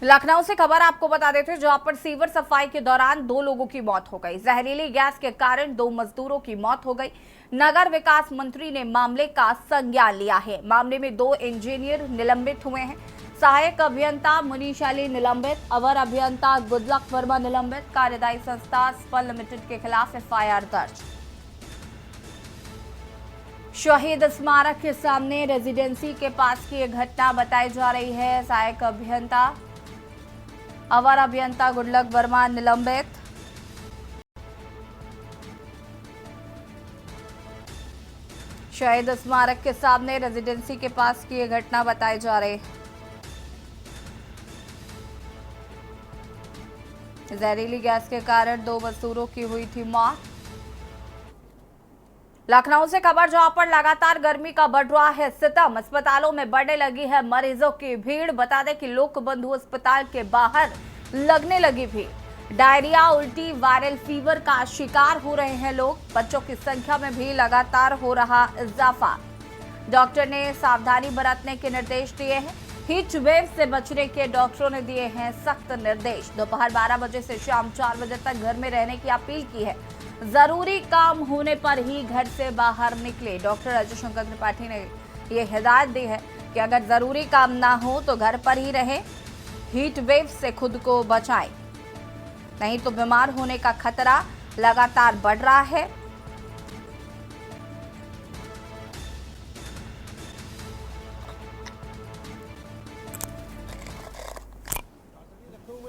लखनऊ से खबर आपको बता देते हैं, जहां पर सीवर सफाई के दौरान 2 लोगों की मौत हो गई। जहरीली गैस के कारण 2 मजदूरों की मौत हो गई। नगर विकास मंत्री ने मामले का संज्ञान लिया है। मामले में 2 इंजीनियर निलंबित हुए हैं। सहायक अभियंता मुनीश अली निलंबित, अवर अभियंता गुडलक वर्मा निलंबित। कार्यदायी संस्था स्पल लिमिटेड के खिलाफ एफआईआर दर्ज। शहीद स्मारक के सामने रेजिडेंसी के पास की यह घटना बताई जा रही है। सहायक अभियंता, अवर अभियंता गुडलक वर्मा निलंबित। शहीद स्मारक के सामने रेजिडेंसी के पास की यह घटना बताई जा रही है। जहरीली गैस के कारण 2 मजदूरों की हुई थी मौत। लखनऊ से खबर, जहां पर लगातार गर्मी का बढ़ रहा है सितम। अस्पतालों में बढ़ने लगी है मरीजों की भीड़। बता दें कि लोक बंधु अस्पताल के बाहर लगने लगी भीड़। डायरिया, उल्टी, वायरल फीवर का शिकार हो रहे हैं लोग। बच्चों की संख्या में भी लगातार हो रहा इजाफा। डॉक्टर ने सावधानी बरतने के निर्देश दिए हैं। हीट वेव से बचने के डॉक्टरों ने दिए हैं सख्त निर्देश। दोपहर 12 बजे से शाम 4 बजे तक घर में रहने की अपील की है। जरूरी काम होने पर ही घर से बाहर निकले। डॉक्टर अजय शंकर त्रिपाठी ने यह हिदायत दी है कि अगर जरूरी काम ना हो तो घर पर ही रहें। हीट वेव से खुद को बचाएं, नहीं तो बीमार होने का खतरा लगातार बढ़ रहा है।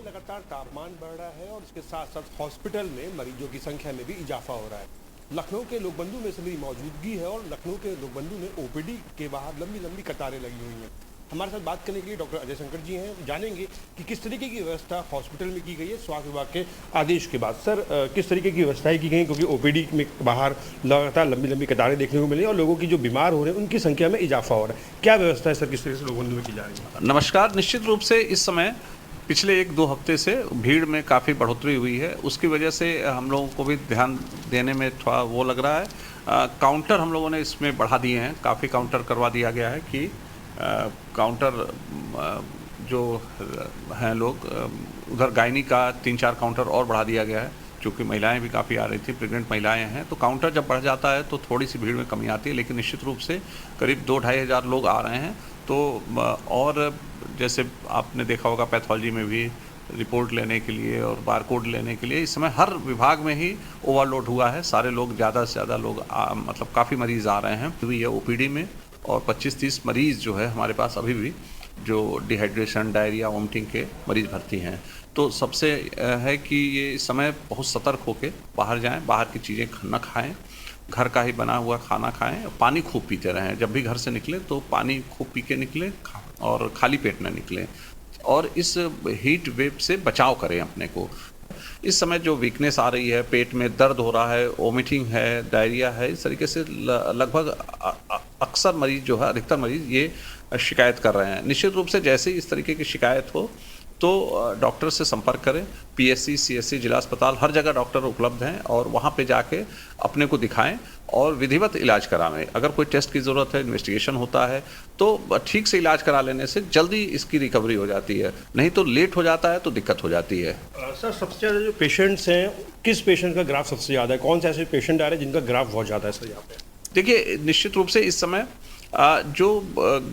लगातार तापमान बढ़ रहा है और इसके साथ साथ हॉस्पिटल में मरीजों की संख्या में भी इजाफा हो रहा है। लखनऊ के लोकबंधु में सभी मौजूदगी है और लखनऊ के लोकबंधु में ओपीडी के बाहर लंबी लंबी कतारें लगी हुई हैं। हमारे साथ बात करने के लिए डॉक्टर अजय शंकर जी हैं। जानेंगे कि किस तरीके की व्यवस्था हॉस्पिटल में की गई है स्वास्थ्य विभाग के आदेश के बाद। सर, किस तरीके की व्यवस्थाएं की गई, क्योंकि ओपीडी में बाहर लगातार लंबी लंबी कतारें देखने को मिली और लोगों की जो बीमार हो रहे हैं उनकी संख्या में इजाफा हो रहा है। क्या व्यवस्था है सर, किस तरीके से लोकबंधु में की जा रही है? नमस्कार। निश्चित रूप से इस समय पिछले 1-2 हफ्ते से भीड़ में काफ़ी बढ़ोतरी हुई है। उसकी वजह से हम लोगों को भी ध्यान देने में थोड़ा वो लग रहा है। काउंटर हम लोगों ने इसमें बढ़ा दिए हैं। काफ़ी काउंटर करवा दिया गया है कि काउंटर जो हैं लोग उधर गायनी का 3-4 काउंटर और बढ़ा दिया गया है, क्योंकि महिलाएं भी काफ़ी आ रही थी, प्रेग्नेंट महिलाएं हैं। तो काउंटर जब बढ़ जाता है तो थोड़ी सी भीड़ में कमी आती है, लेकिन निश्चित रूप से करीब 2-2.5 हज़ार लोग आ रहे हैं। तो और जैसे आपने देखा होगा पैथोलॉजी में भी रिपोर्ट लेने के लिए और बारकोड लेने के लिए इस समय हर विभाग में ही ओवरलोड हुआ है। सारे लोग ज़्यादा से ज़्यादा लोग मतलब काफ़ी मरीज़ आ रहे हैं अभी ये ओपीडी में। और 25-30 मरीज़ जो है हमारे पास अभी भी जो डिहाइड्रेशन, डायरिया, वोमिटिंग के मरीज़ भर्ती हैं। तो सबसे है कि ये इस समय बहुत सतर्क होकर बाहर जाएं, बाहर की चीज़ें न खाएं, घर का ही बना हुआ खाना खाएं, पानी खूब पीते रहें। जब भी घर से निकले तो पानी खूब पी के निकले, और खाली पेट न निकलें और इस हीट वेव से बचाव करें अपने को। इस समय जो वीकनेस आ रही है, पेट में दर्द हो रहा है, वोमिटिंग है, डायरिया है, इस तरीके से लगभग अक्सर मरीज जो है, अधिकतर मरीज ये शिकायत कर रहे हैं। निश्चित रूप से जैसे ही इस तरीके की शिकायत हो तो डॉक्टर से संपर्क करें। पीएससी, सीएससी, जिला अस्पताल, हर जगह डॉक्टर उपलब्ध हैं और वहाँ पे जाके अपने को दिखाएं और विधिवत इलाज कराएं। अगर कोई टेस्ट की ज़रूरत है, इन्वेस्टिगेशन होता है तो ठीक से इलाज करा लेने से जल्दी इसकी रिकवरी हो जाती है, नहीं तो लेट हो जाता है तो दिक्कत हो जाती है। सर, सबसे ज़्यादा जो पेशेंट्स हैं, किस पेशेंट का ग्राफ सबसे ज़्यादा है? कौन से ऐसे पेशेंट आ रहे हैं जिनका ग्राफ बहुत ज़्यादा है सर यहाँ पे? देखिए, निश्चित रूप से इस समय जो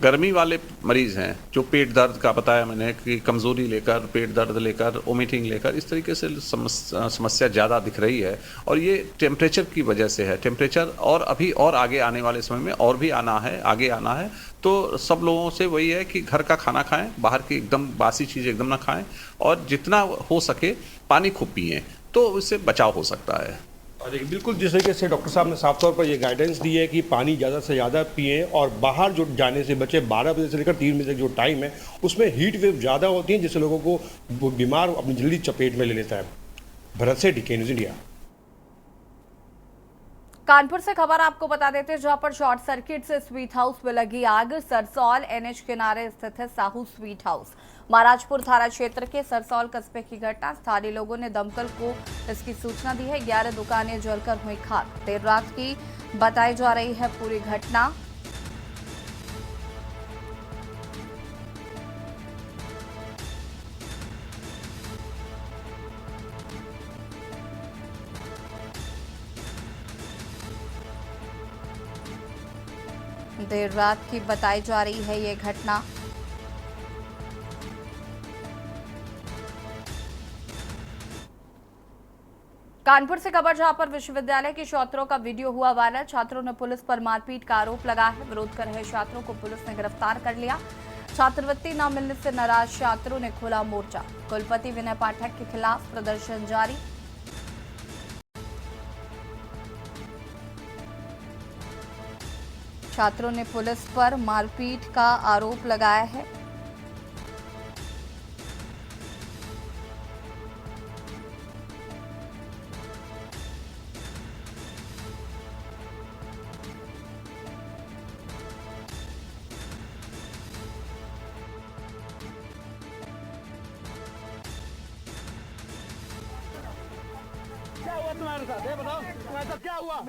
गर्मी वाले मरीज़ हैं, जो पेट दर्द का बताया मैंने कि कमज़ोरी लेकर, पेट दर्द लेकर, वोमिटिंग लेकर, इस तरीके से समस्या ज़्यादा दिख रही है और ये टेम्परेचर की वजह से है। टेम्परेचर और अभी और आगे आने वाले समय में और भी आना है, आगे आना है। तो सब लोगों से वही है कि घर का खाना खाएं, बाहर की एकदम बासी चीज़ एकदम ना खाएं और जितना हो सके पानी खूब पिएं, तो इससे बचाव हो सकता है। देखिए, बिल्कुल जिस तरीके से डॉक्टर साहब ने साफ तौर पर ये गाइडेंस दी है कि पानी ज़्यादा से ज़्यादा पिएं और बाहर जो जाने से बचे। 12 बजे से लेकर 3 बजे तक जो टाइम है उसमें हीट वेव ज़्यादा होती है, जिससे लोगों को बीमार अपनी जल्दी चपेट में ले लेता है। भरत सेठी, के न्यूज़ इंडिया। कानपुर से खबर आपको बता देते हैं, जहां पर शॉर्ट सर्किट से स्वीट हाउस में लगी आग। सरसौल एनएच किनारे स्थित है साहू स्वीट हाउस। महाराजपुर थाना क्षेत्र के सरसौल कस्बे की घटना। स्थानीय लोगों ने दमकल को इसकी सूचना दी है। 11 दुकानें जलकर हुई खाक। देर रात की बताई जा रही है पूरी घटना। देर रात की बताई जा रही है ये घटना। कानपुर से खबर, जहां पर विश्वविद्यालय के छात्रों का वीडियो हुआ वायरल। छात्रों ने पुलिस पर मारपीट का आरोप लगाया है। विरोध कर रहे छात्रों को पुलिस ने गिरफ्तार कर लिया। छात्रवृत्ति न मिलने से नाराज छात्रों ने खोला मोर्चा। कुलपति विनय पाठक के खिलाफ प्रदर्शन जारी। छात्रों ने पुलिस पर मारपीट का आरोप लगाया है। क्या हुआ तुम्हारे साथ? ये बताओ, तुम्हारे साथ क्या हुआ?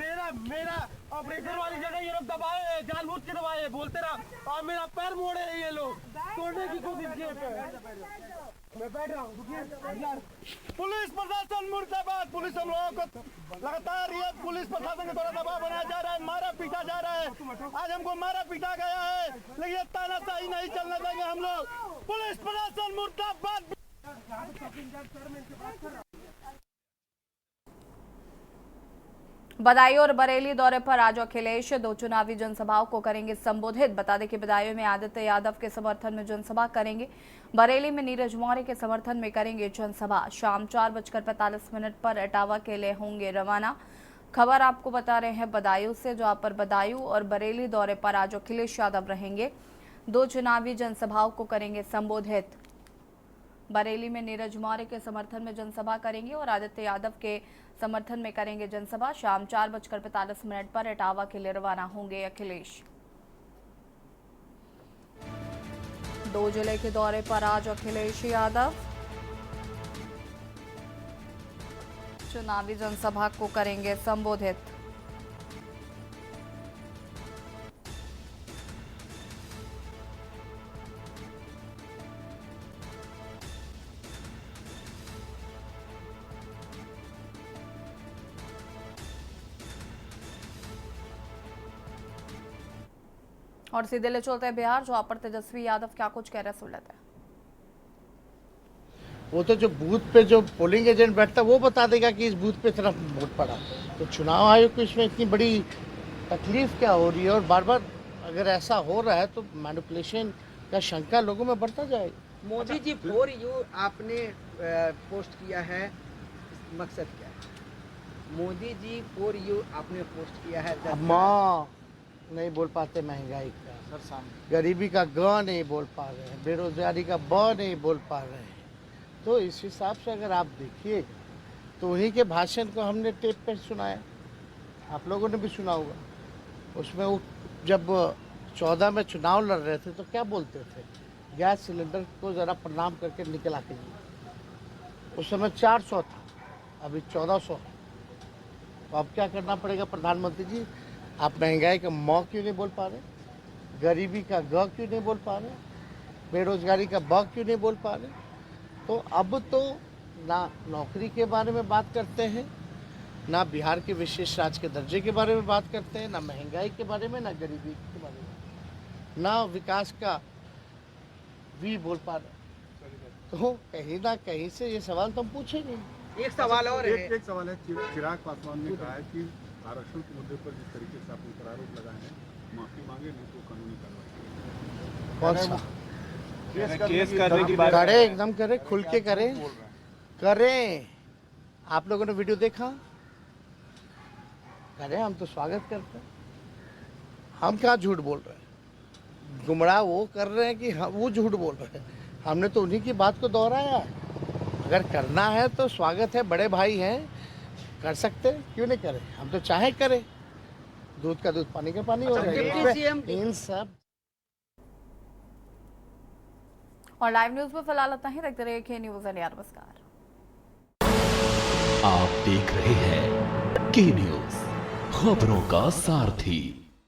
मेरा ऑपरेशन वाली जगह ये लोग दबाए, जानबूझ के दबाए, बोलते रहा और मेरा पैर मोड़े ये लोग, तोड़ने की कोशिश किए पैर। मैं बैठ रहा हूँ। पुलिस प्रशासन मुर्दाबाद। पुलिस हम लोगों को लगातार ये पुलिस प्रशासन के द्वारा दबाव बनाया जा रहा है, मारा पीटा जा रहा है। आज हमको मारा पीटा गया है, लेकिन तानाशाही नहीं चलने देंगे हम लोग। पुलिस प्रशासन मुर्दाबाद। बदायूं और बरेली दौरे पर आज अखिलेश 2 चुनावी जनसभाओं को करेंगे संबोधित। बता दें कि बदायूं में आदित्य यादव के समर्थन में जनसभा करेंगे। बरेली में नीरज मौर्य के समर्थन में करेंगे जनसभा। शाम 4:45 पर इटावा के लिए होंगे रवाना। खबर आपको बता रहे हैं बदायूं से, जहां पर बदायूं और बरेली दौरे पर आज अखिलेश यादव रहेंगे। 2 चुनावी जनसभाओं को करेंगे संबोधित। बरेली में नीरज मौर्य के समर्थन में जनसभा करेंगे और आदित्य यादव के समर्थन में करेंगे जनसभा। शाम 4:45 पर इटावा के लिए रवाना होंगे अखिलेश। 2 जिले के दौरे पर आज अखिलेश यादव चुनावी जनसभा को करेंगे संबोधित। और सीधे ले चलते हैं बिहार, जहां पर तेजस्वी यादव क्या कुछ कह रहे सुन लेते हैं। वो तो जो बूथ पे जो पोलिंग एजेंट बैठता है वो बता देगा कि इस बूथ पे इतना वोट पड़ा। तो चुनाव आयोग को इसमें इतनी बड़ी तकलीफ क्या हो रही है? और बार बार अगर ऐसा हो रहा है तो मैनिपुलेशन का शंका लोगों में बढ़ता जाएगा। मोदी जी फॉर यू आपने पोस्ट किया है, मकसद क्या है? मोदी जी फॉर यू आपने पोस्ट किया है। माँ नहीं बोल पाते महंगाई का, गरीबी का ग नहीं बोल पा रहे हैं, बेरोजगारी का ब नहीं बोल पा रहे हैं। तो इस हिसाब से अगर आप देखिएगा तो उन्हीं के भाषण को हमने टेप पे सुनाया, आप लोगों ने भी सुना होगा। उसमें वो जब 14 में चुनाव लड़ रहे थे तो क्या बोलते थे, गैस सिलेंडर को ज़रा प्रणाम करके निकल आके जी। उस समय 400 था, अभी 1400। तो अब क्या करना पड़ेगा प्रधानमंत्री जी, आप महंगाई का म क्यों नहीं बोल पा रहे, गरीबी का ग क्यों नहीं बोल पा रहे, बेरोजगारी का ब क्यों नहीं बोल पा रहे। तो अब तो ना नौकरी के बारे में बात करते हैं, ना बिहार के विशेष राज्य के दर्जे के बारे में बात करते हैं, ना महंगाई के बारे में, ना गरीबी के बारे में, ना विकास का भी बोल पा रहे। तो कहीं ना कहीं से ये सवाल तो हम पूछेंगे। एक सवाल और है। एक सवाल है, चिराग पासवान ने कहा है कि आरक्षण के मुद्दे पर जिस तरीके से आपने प्रारूप लगाए हैं, माफी मांगे नहीं तो कानूनी कार्रवाई। कौन सा केस करने की बात करे, एकदम करे, खुल के करें। आप लोगों ने वीडियो देखा, करें, हम तो स्वागत करते हैं। हम कहाँ झूठ बोल रहे हैं, गुमराह वो कर रहे हैं कि वो झूठ बोल रहे हैं। हमने तो उन्हीं की बात को दोहराया है। अगर करना है तो स्वागत है, बड़े भाई हैं, कर सकते हैं, क्यों नहीं करें। हम तो चाहे करें, दूध का दूध पानी का पानी हो जाएगा। इन सब और लाइव न्यूज में फिलहाल इतना ही। देखते रहिए के न्यूज इंडिया। नमस्कार। आप देख रहे हैं के न्यूज, खबरों का सारथी।